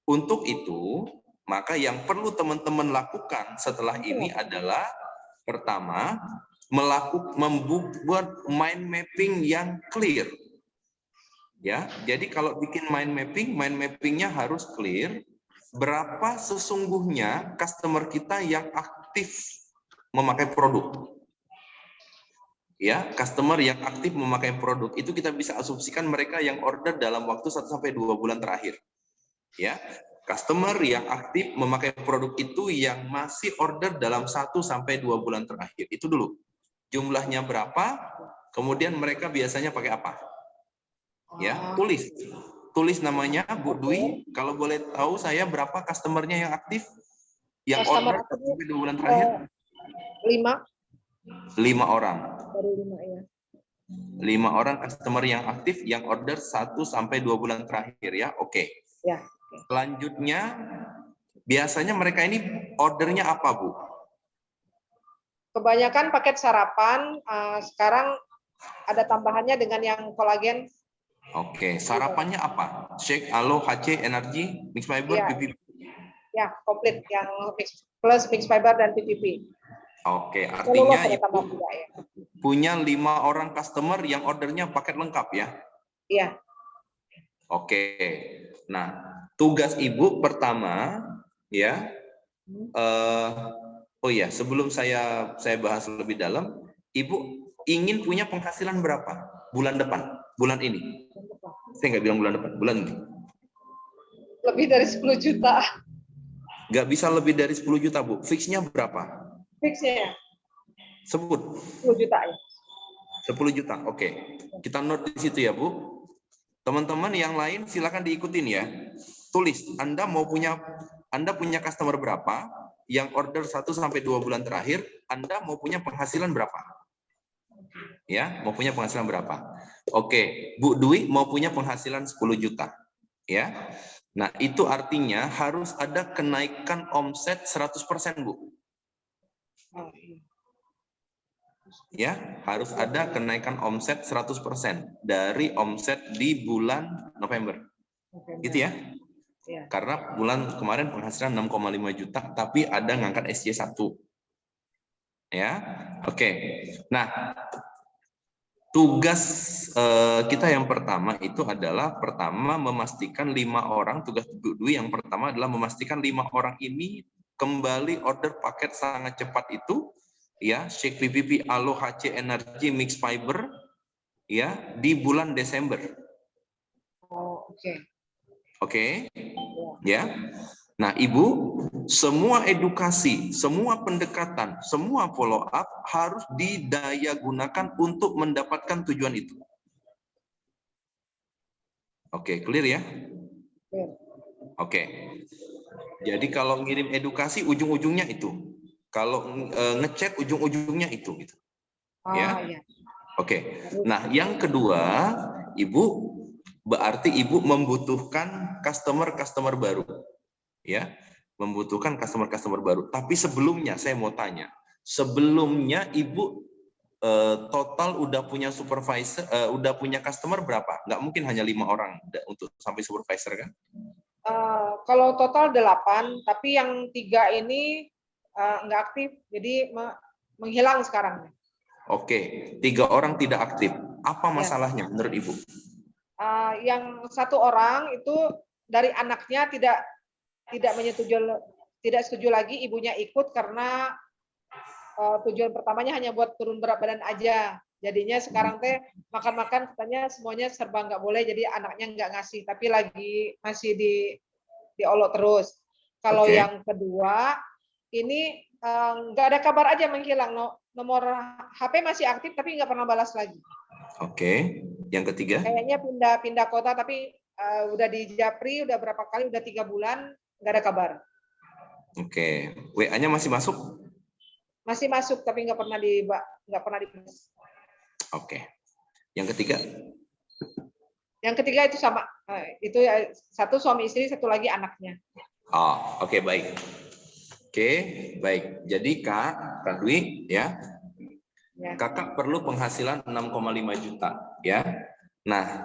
Untuk itu, maka yang perlu teman-teman lakukan setelah ini adalah pertama, membuat mind mapping yang clear. Ya, jadi kalau bikin mind mappingnya harus clear. Berapa sesungguhnya customer kita yang aktif memakai produk? Ya, customer yang aktif memakai produk itu kita bisa asumsikan mereka yang order dalam waktu 1-2 bulan terakhir. Ya, customer yang aktif memakai produk itu yang masih order dalam 1-2 bulan terakhir. Itu dulu. Jumlahnya berapa? Kemudian mereka biasanya pakai apa? Ya, tulis. Tulis namanya Bu Dwi. Kalau boleh tahu saya berapa customernya yang aktif? Yang Customer order 1-2 bulan terakhir? 5. 5 orang. Baru 5 ya. 5 orang customer yang aktif yang order 1-2 bulan terakhir ya. Oke. Ya. Selanjutnya, biasanya mereka ini ordernya apa, Bu? Kebanyakan paket sarapan, sekarang ada tambahannya dengan yang kolagen. Oke, sarapannya apa? Shake, alo, HC, energi, mix fiber, Ya. PPP. Ya, komplit yang plus mix fiber dan PPP. Oke, Seluruh artinya ada Ibu tambah juga ya. punya 5 orang customer yang ordernya paket lengkap ya? Iya. Oke. Nah, tugas Ibu pertama ya. Oh iya, sebelum saya bahas lebih dalam, Ibu ingin punya penghasilan berapa bulan depan, bulan ini? Saya nggak bilang bulan depan, bulan ini. Lebih dari 10 juta. Nggak bisa lebih dari 10 juta, Bu. Fixnya berapa? Fixnya ya, Sebut. 10 juta ya. 10 juta, oke. Kita note di situ ya, Bu. Teman-teman yang lain silakan diikutin ya. Tulis, Anda punya customer berapa, yang order 1-2 bulan terakhir, Anda mau punya penghasilan berapa? Ya, mau punya penghasilan berapa? Oke, Bu Dwi mau punya penghasilan 10 juta. Ya. Nah, itu artinya harus ada kenaikan omset 100%, Bu. Ya, harus ada kenaikan omset 100% dari omset di bulan November. Gitu ya. Ya. Karena bulan kemarin penghasilan 6,5 juta, tapi ada ngangkat SC1. Ya, oke. Nah, tugas kita yang pertama itu adalah pertama memastikan 5 orang, tugas Bu Dwi yang pertama adalah memastikan 5 orang ini kembali order paket sangat cepat itu, ya, Shake PPP, Alo, HC, Energy, Mix Fiber, ya, di bulan Desember. Oh, oke. Oke, ya. Nah, Ibu, semua edukasi, semua pendekatan, semua follow up harus didaya gunakan untuk mendapatkan tujuan itu. Oke, clear ya? Oke. Jadi kalau ngirim edukasi ujung-ujungnya itu. Kalau ngechat ujung-ujungnya itu gitu. Ya. Oke. Nah, yang kedua, Ibu berarti Ibu membutuhkan customer baru. Ya, membutuhkan customer baru. Tapi sebelumnya saya mau tanya, sebelumnya Ibu total udah punya supervisor, udah punya customer berapa? Nggak mungkin hanya 5 orang untuk sampai supervisor kan? Kalau total 8, tapi yang 3 ini nggak aktif, jadi menghilang sekarang. Oke, 3 orang tidak aktif. Apa masalahnya menurut Ibu? Yang 1 orang itu dari anaknya tidak setuju lagi ibunya ikut karena tujuan pertamanya hanya buat turun berat badan aja. Jadinya sekarang teh makan-makan katanya semuanya serba nggak boleh, jadi anaknya nggak ngasih, tapi masih diolok terus. Kalau Oke. yang kedua ini nggak ada kabar aja menghilang, nomor HP masih aktif tapi nggak pernah balas lagi. Oke. Yang ketiga? Kayaknya pindah kota tapi udah di Japri udah berapa kali, udah 3 bulan nggak ada kabar. Oke. WA-nya masih masuk? Masih masuk tapi nggak pernah dibalas. Oke. Yang ketiga? Yang ketiga itu sama, itu satu suami istri, satu lagi anaknya. Oh, oke, baik. Oke, baik. Jadi Kak Dwi ya, Kakak perlu penghasilan 6,5 juta ya. Nah,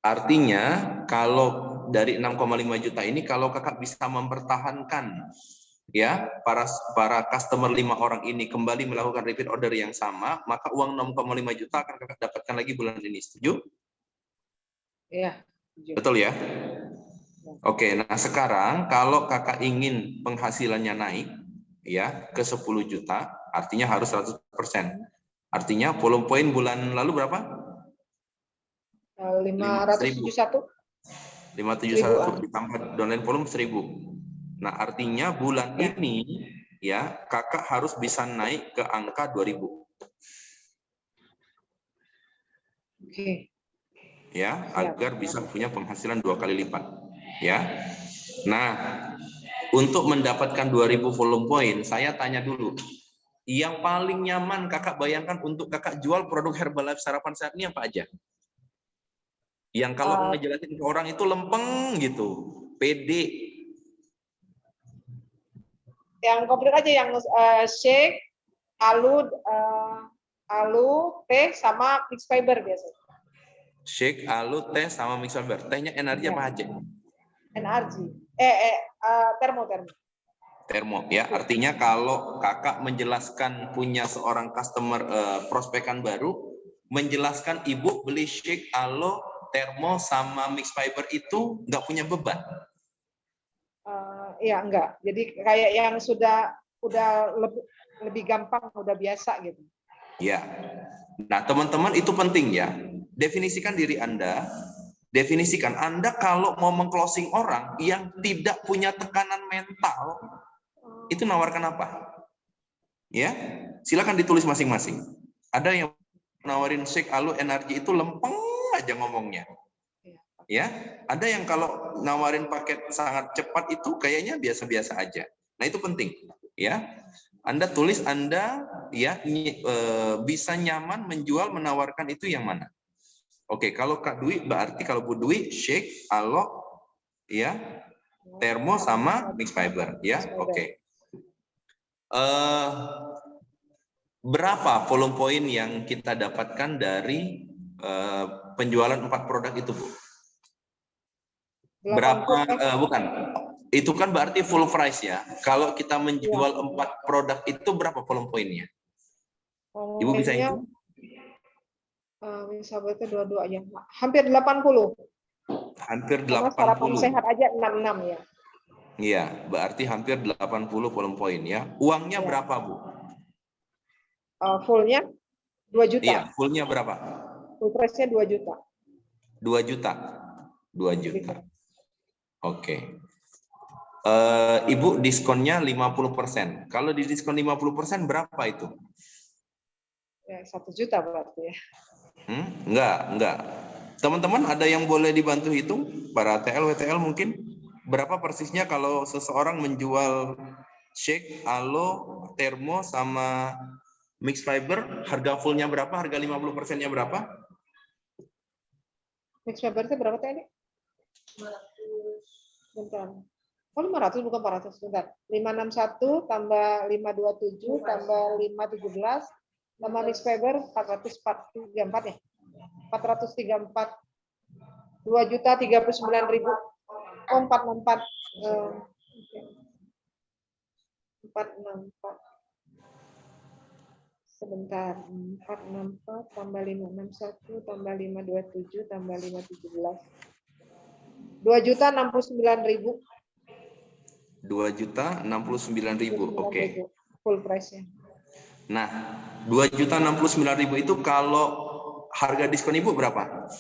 artinya kalau dari 6,5 juta ini kalau Kakak bisa mempertahankan ya para customer 5 orang ini kembali melakukan repeat order yang sama, maka uang 6,5 juta akan Kakak dapatkan lagi bulan ini. Setuju? Iya. Betul ya? Oke, nah sekarang kalau Kakak ingin penghasilannya naik ya ke 10 juta, artinya harus 100%. Artinya volume point bulan lalu berapa? 571. 571 ditambah downline volume 1000. Nah, artinya bulan ini ya Kakak harus bisa naik ke angka 2000. Oke. Ya, agar bisa punya penghasilan 2 kali lipat. Ya. Nah, untuk mendapatkan 2000 volume point, saya tanya dulu. Yang paling nyaman Kakak bayangkan untuk Kakak jual produk Herbalife sarapan sehat ini apa aja? Yang kalau ngejelasin ke orang itu lempeng gitu, pede. Yang komplit aja, yang shake, alu, teh sama mix fiber biasanya. Shake, alu, teh sama mix fiber. Tehnya energi apa aja? Energi. Termo. Termo ya. Artinya kalau Kakak menjelaskan punya seorang customer prospekan baru, menjelaskan Ibu beli shake, alu, termo sama mix fiber itu nggak punya beban. Iya, enggak. Jadi kayak yang udah lebih gampang, udah biasa gitu. Ya. Nah, teman-teman itu penting ya. Definisikan diri Anda. Definisikan Anda kalau mau meng-closing orang yang tidak punya tekanan mental, itu nawarkan apa? Ya. Silakan ditulis masing-masing. Ada yang nawarin shake, alu, energi itu lempeng aja ngomongnya. Ya, ada yang kalau nawarin paket sangat cepat itu kayaknya biasa-biasa aja. Nah, itu penting, ya. Anda tulis Anda ya bisa nyaman menjual menawarkan itu yang mana? Oke, kalau Kak Dwi berarti kalau Bu Dwi shake, alok, ya, termo sama mix fiber, ya. Oke. Berapa volume point yang kita dapatkan dari penjualan 4 produk itu, Bu? Berapa? Bukan. Itu kan berarti full price ya. Kalau kita menjual 4 produk itu berapa volume point-nya? Ibu bisa hitung? Misalnya itu dua-duanya. Hampir 80. Hampir Karena sarapan 80. sehat aja 66 ya. Iya, berarti hampir 80 volume point ya. Uangnya berapa, Bu? Fullnya 2 juta. Iya, fullnya berapa? Full price-nya 2 juta. 2 juta. 2 juta. Oke. Ibu diskonnya 50%. Kalau di diskon 50% berapa itu? Ya, 1 juta berarti ya. Enggak. Teman-teman ada yang boleh dibantu hitung? Para TL, WTL mungkin? Berapa persisnya kalau seseorang menjual shake, alo, termo, sama mix fiber, harga fullnya berapa? Harga 50%-nya berapa? Mix fiber itu berapa tadi? 500. Bentar. Oh, 500 bukan 400. Bentar. 561 tambah 527 tambah 517 tambah mix fiber 434 ya. 434. 2.039.000. Oh, 464. 464. Sebentar. 464 tambah 561 tambah 527 tambah 517. 2.069.000. 2.069.000. Oke. Full price-nya. Nah, 2.069.000 itu kalau harga diskon Ibu berapa?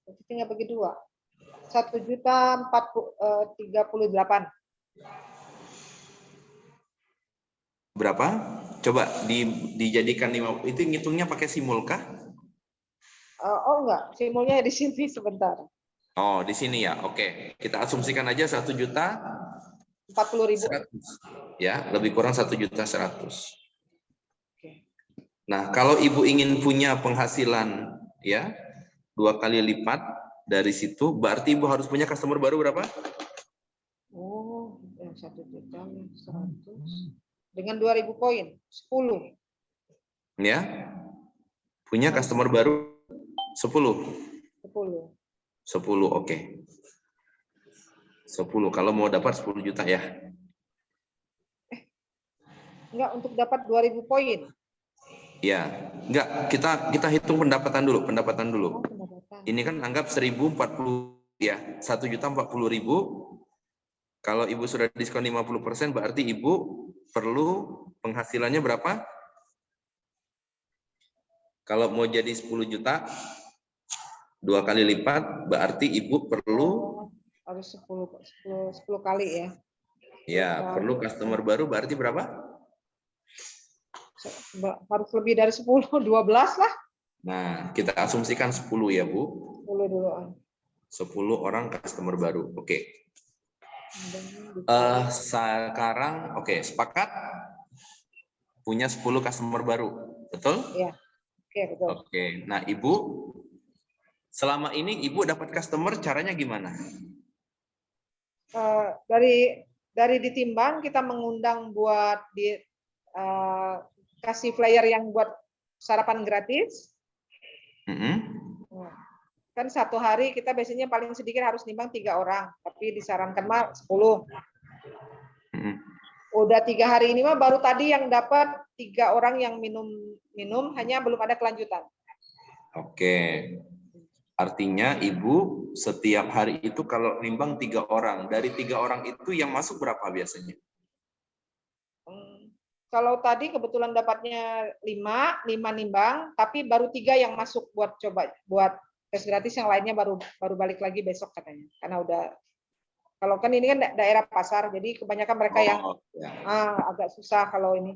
Jadi tinggal bagi 2. 1.038.000. Berapa? Coba dijadikan 5, itu ngitungnya pakai simul kah? Oh enggak, simulnya di sini sebentar. Oh, di sini ya. Oke, kita asumsikan aja 1.040.000. 40.000. Ya, lebih kurang 1.100.000. Nah, kalau Ibu ingin punya penghasilan ya 2 kali lipat dari situ, berarti Ibu harus punya customer baru berapa? Oh, 1.100.000 dengan 2.000 poin, 10. Ya. Punya customer baru 10. 10, oke. 10 kalau mau dapat 10 juta ya. Enggak, untuk dapat 2.000 poin. Ya, enggak, kita hitung pendapatan dulu. Oh, pendapatan. Ini kan anggap 1.040 ya, 1.040.000. Kalau Ibu sudah diskon 50%, berarti Ibu perlu penghasilannya berapa? Kalau mau jadi 10 juta, 2 kali lipat, berarti Ibu perlu harus 10 kali ya. Ya, perlu customer baru berarti berapa? Harus lebih dari 10, 12 lah. Nah, kita asumsikan 10 ya, Bu. 10 dulu. 10 orang customer baru. Oke. Sekarang, oke, sepakat punya 10 customer baru. Betul? Iya. Oke, betul. Oke. Nah, Ibu, selama ini Ibu dapat customer caranya gimana? Dari ditimbang, kita mengundang buat kasih flyer yang buat sarapan gratis. Kan satu hari kita biasanya paling sedikit harus nimbang 3 orang, tapi disarankan mah 10. Udah 3 hari ini mah baru tadi yang dapat 3 orang yang minum, hanya belum ada kelanjutan. Oke. Artinya Ibu setiap hari itu kalau nimbang 3 orang, dari 3 orang itu yang masuk berapa biasanya? Kalau tadi kebetulan dapatnya 5 nimbang, tapi baru 3 yang masuk buat tes gratis, yang lainnya baru balik lagi besok katanya. Karena udah, kalau kan ini kan daerah pasar, jadi kebanyakan mereka yang agak susah kalau ini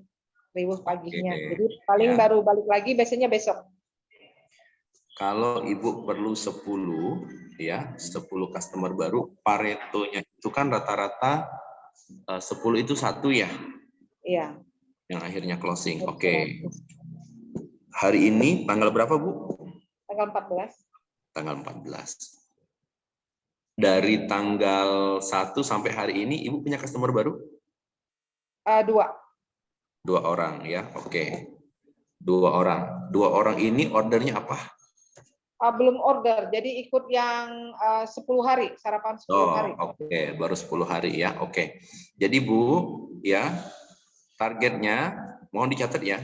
ribuh paginya. Jadi paling baru balik lagi biasanya besok. Kalau Ibu perlu 10 ya, 10 customer baru, Paretonya itu kan rata-rata 10 itu 1 ya? Iya. Yang akhirnya closing. Oke. Hari ini tanggal berapa, Bu? Tanggal 14. Tanggal 14. Dari tanggal 1 sampai hari ini Ibu punya customer baru? 2. 2 orang ya. Oke. 2 orang. 2 orang ini ordernya apa? Belum order, jadi ikut yang 10 hari, sarapan 10 hari. Oke, baru 10 hari ya. Oke. Jadi Bu, ya, targetnya mohon dicatat ya.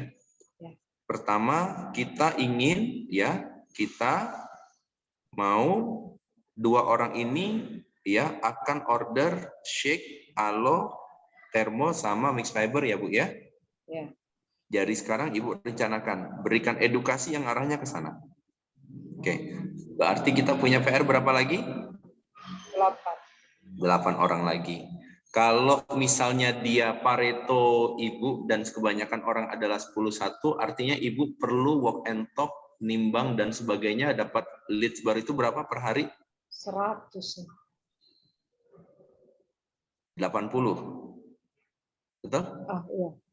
Pertama, kita ingin ya, kita mau 2 orang ini ya akan order shake, alo, termo sama mix fiber ya, Bu ya. Ya. Jadi sekarang Ibu rencanakan berikan edukasi yang arahnya ke sana. Oke. Berarti kita punya PR berapa lagi? 8 orang lagi. Kalau misalnya dia Pareto Ibu dan kebanyakan orang adalah 10-1, artinya Ibu perlu walk and talk, nimbang dan sebagainya, dapat leads baru itu berapa per hari? 100. 80. Betul?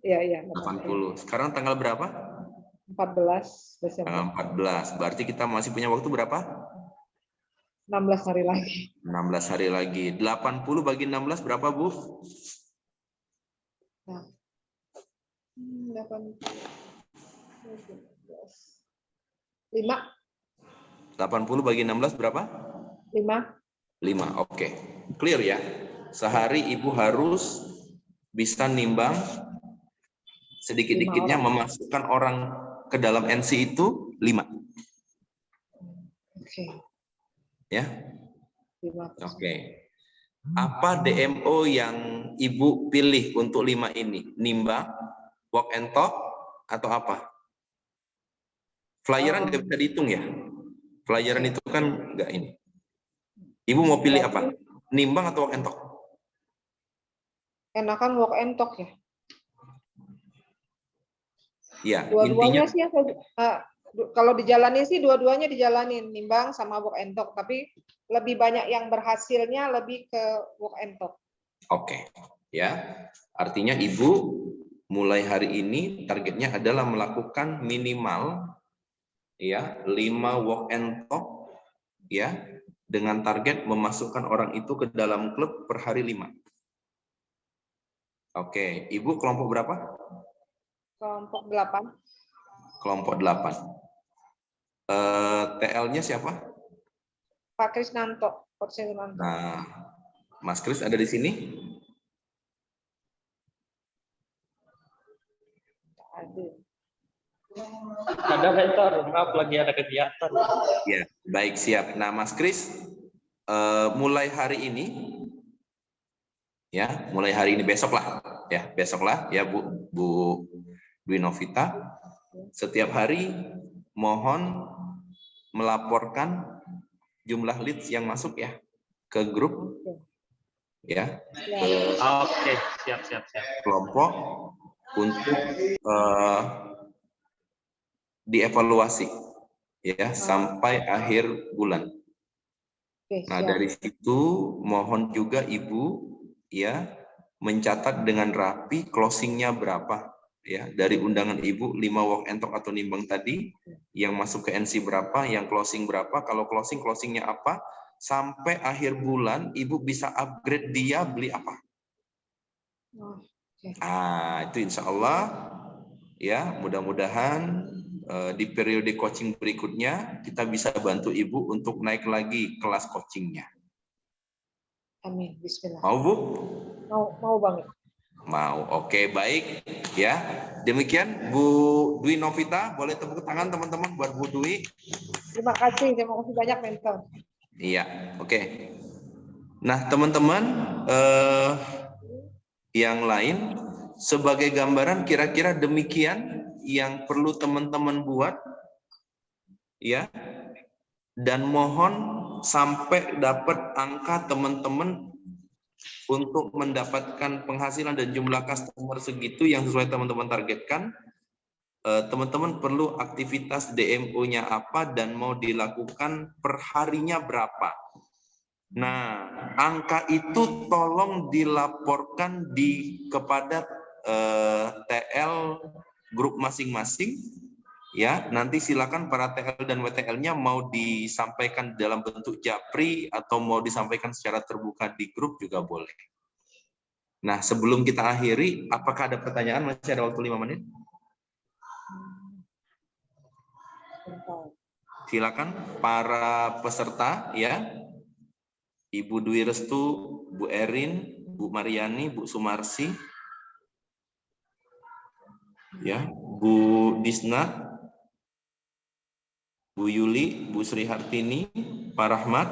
Iya. 80. Sekarang tanggal berapa? 14 Desember. Tanggal 14. Berarti kita masih punya waktu berapa? 16 hari lagi. 16 hari lagi. 80 bagi 16 berapa, Bu? 5. 80 bagi 16 berapa? 5. Oke. Clear ya? Sehari Ibu harus bisa nimbang sedikit-dikitnya memasukkan orang ke dalam NC itu 5. Oke. Ya. Terima kasih. Oke. Apa DMO yang Ibu pilih untuk 5 ini? Nimba, walk and talk, atau apa? Flyeran nggak bisa dihitung ya? Flyeran itu kan nggak ini. Ibu mau pilih apa? Nimbang atau walk and talk? Enakan walk and talk ya. Ya, Dua-duanya intinya sih yang kalau dijalani sih dua-duanya dijalanin, nimbang sama walk and talk, tapi lebih banyak yang berhasilnya lebih ke walk and talk. oke. Ya. Artinya Ibu mulai hari ini targetnya adalah melakukan minimal ya 5 walk and talk ya, dengan target memasukkan orang itu ke dalam klub per hari 5. Oke, Ibu kelompok berapa? Kelompok 8. Kelompok 8. TL-nya siapa? Pak Krisnanto, Coach Krisnanto. Nah, Mas Kris ada di sini? Ada mentor, maaf lagi ada kegiatan. Ya, baik, siap. Nah, Mas Kris, mulai hari ini, ya, mulai hari ini besok lah, ya, Bu Dwi Novita, setiap hari mohon melaporkan jumlah leads yang masuk ya ke grup, ya, Oke, siap. kelompok untuk dievaluasi ya sampai akhir bulan. Nah, dari situ mohon juga Ibu ya mencatat dengan rapi closingnya berapa ya, dari undangan Ibu 5 walk and talk atau nimbang tadi yang masuk ke NC berapa, yang closing berapa, kalau closingnya apa, sampai akhir bulan Ibu bisa upgrade dia beli apa. Itu insya Allah ya, mudah-mudahan di periode coaching berikutnya kita bisa bantu Ibu untuk naik lagi kelas coachingnya. Amin. Bismillah. Mau Bu? Mau banget. Mau. Oke, baik ya. Demikian Bu Dwi Novita, boleh tepuk tangan teman-teman buat Bu Dwi. Terima kasih banyak mentor. Iya, oke. Nah, teman-teman yang lain sebagai gambaran kira-kira demikian yang perlu teman-teman buat ya, dan mohon sampai dapat angka teman-teman untuk mendapatkan penghasilan dan jumlah customer segitu yang sesuai teman-teman targetkan. Teman-teman perlu aktivitas DMO-nya apa dan mau dilakukan per harinya berapa. Nah, angka itu tolong dilaporkan kepada TL grup masing-masing ya. Nanti silakan para TL dan WTL-nya mau disampaikan dalam bentuk japri atau mau disampaikan secara terbuka di grup juga boleh. Nah, sebelum kita akhiri, apakah ada pertanyaan? Masih ada waktu 5 menit. Silakan para peserta ya. Ibu Dwi Restu, Bu Erin, Bu Mariani, Bu Sumarsi, ya, Bu Disna, Bu Yuli, Bu Sri Hartini, Pak Rahmat,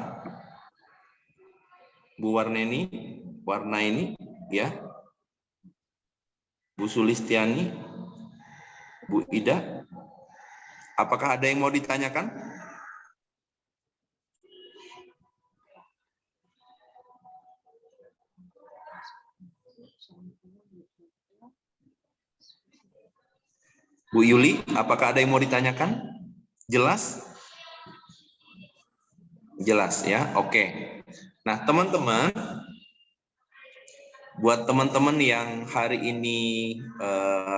Bu Warnaini, ya, Bu Sulistiani, Bu Ida. Apakah ada yang mau ditanyakan? Bu Yuli, apakah ada yang mau ditanyakan? Jelas? Jelas ya, oke. Nah, teman-teman, buat teman-teman yang hari ini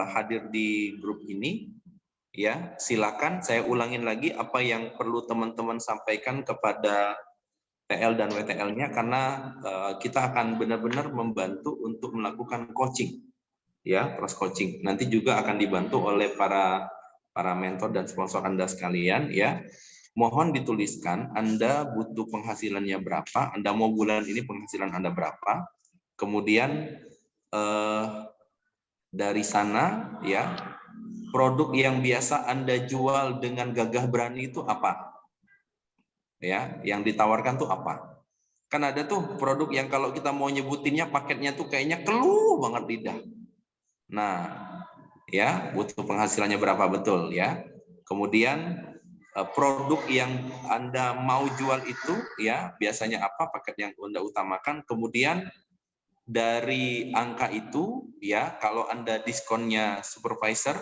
hadir di grup ini, ya silakan saya ulangin lagi apa yang perlu teman-teman sampaikan kepada TL dan WTL-nya, karena kita akan benar-benar membantu untuk melakukan coaching. Ya, cross coaching. Nanti juga akan dibantu oleh para mentor dan sponsor Anda sekalian ya. Mohon dituliskan Anda butuh penghasilannya berapa, Anda mau bulan ini penghasilan Anda berapa. Kemudian dari sana ya, produk yang biasa Anda jual dengan gagah berani itu apa? Ya, yang ditawarkan tuh apa? Kan ada tuh produk yang kalau kita mau nyebutinnya paketnya tuh kayaknya keluh banget lidah. Nah, ya, butuh penghasilannya berapa betul ya. Kemudian produk yang Anda mau jual itu ya biasanya apa, paket yang Anda utamakan. Kemudian dari angka itu ya, kalau Anda diskonnya supervisor,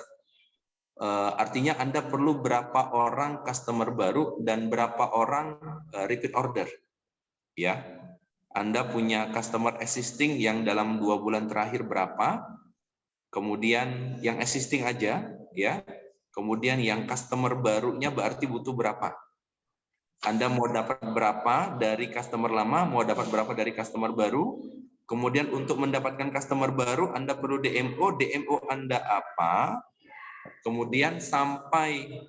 artinya Anda perlu berapa orang customer baru dan berapa orang repeat order. Ya, Anda punya customer existing yang dalam 2 bulan terakhir berapa, kemudian yang existing aja, ya, kemudian yang customer barunya berarti butuh berapa. Anda mau dapat berapa dari customer lama, mau dapat berapa dari customer baru, kemudian untuk mendapatkan customer baru Anda perlu DMO, DMO Anda apa, kemudian sampai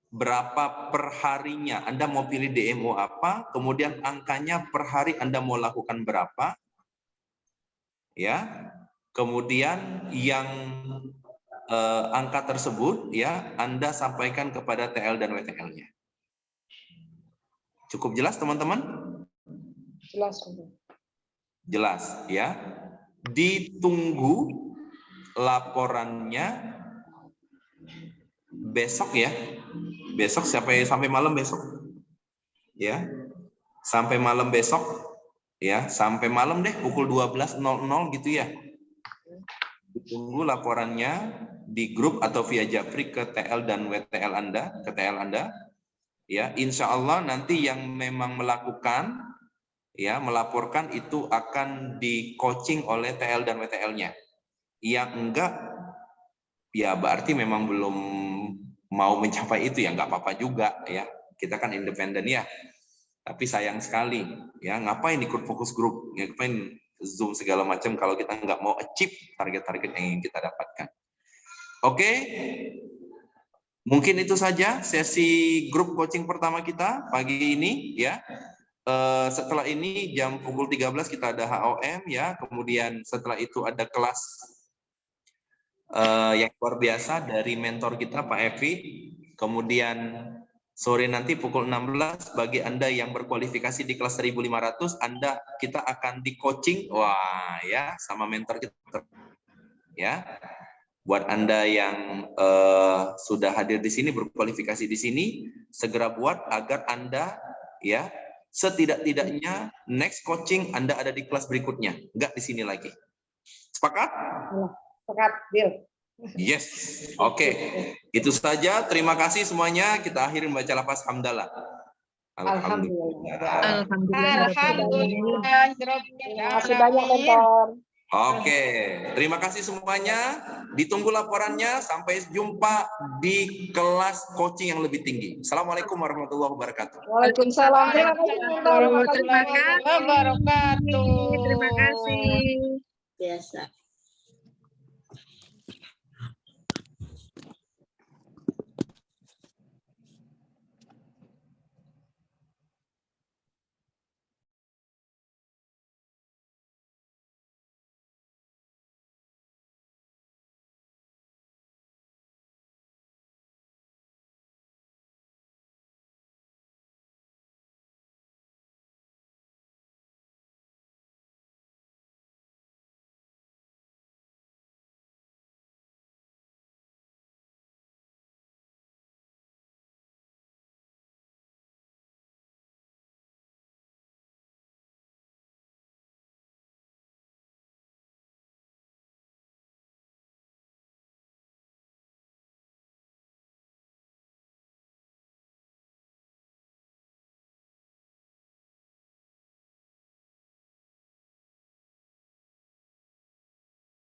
berapa perharinya Anda mau pilih DMO apa, kemudian angkanya per hari Anda mau lakukan berapa, ya, kemudian yang angka tersebut ya Anda sampaikan kepada TL dan WTL-nya. Cukup jelas teman-teman? Jelas. Jelas ya. Ditunggu laporannya besok ya. Besok sampai malam besok. Ya. Sampai malam besok ya, sampai malam deh pukul 12.00 gitu ya. Ditunggu laporannya di grup atau via Japri ke TL dan WTL Anda, ke TL Anda. Ya, insya Allah nanti yang memang melakukan ya melaporkan itu akan di coaching oleh TL dan WTL-nya. Yang enggak ya berarti memang belum mau mencapai itu ya, nggak apa-apa juga ya. Kita kan independen ya. Tapi sayang sekali ya, ngapain ikut fokus grup, ngapain Zoom segala macam kalau kita nggak mau achieve target-target yang ingin kita dapatkan. Oke. Mungkin itu saja sesi grup coaching pertama kita pagi ini ya. Setelah ini jam pukul 13 kita ada HOM ya, kemudian setelah itu ada kelas yang luar biasa dari mentor kita Pak Evi, kemudian sore nanti pukul 16 bagi Anda yang berkualifikasi di kelas 1500 kita akan di coaching wah ya sama mentor kita ya. Buat Anda yang sudah hadir di sini berkualifikasi di sini segera buat agar Anda ya setidak-tidaknya next coaching Anda ada di kelas berikutnya, enggak di sini lagi. Sepakat? Sepakat, Bill. Yes, oke. Itu saja. Terima kasih semuanya. Kita akhiri membaca lafaz hamdalah. Alhamdulillah. Alhamdulillah. Terima kasih banyak, mentor. Oke, terima kasih semuanya. Ditunggu laporannya. Sampai jumpa di kelas coaching yang lebih tinggi. Assalamualaikum warahmatullahi wabarakatuh. Waalaikumsalam. Terima kasih, mentor. Terima kasih. Wabarakatuh. Terima kasih. Biasa.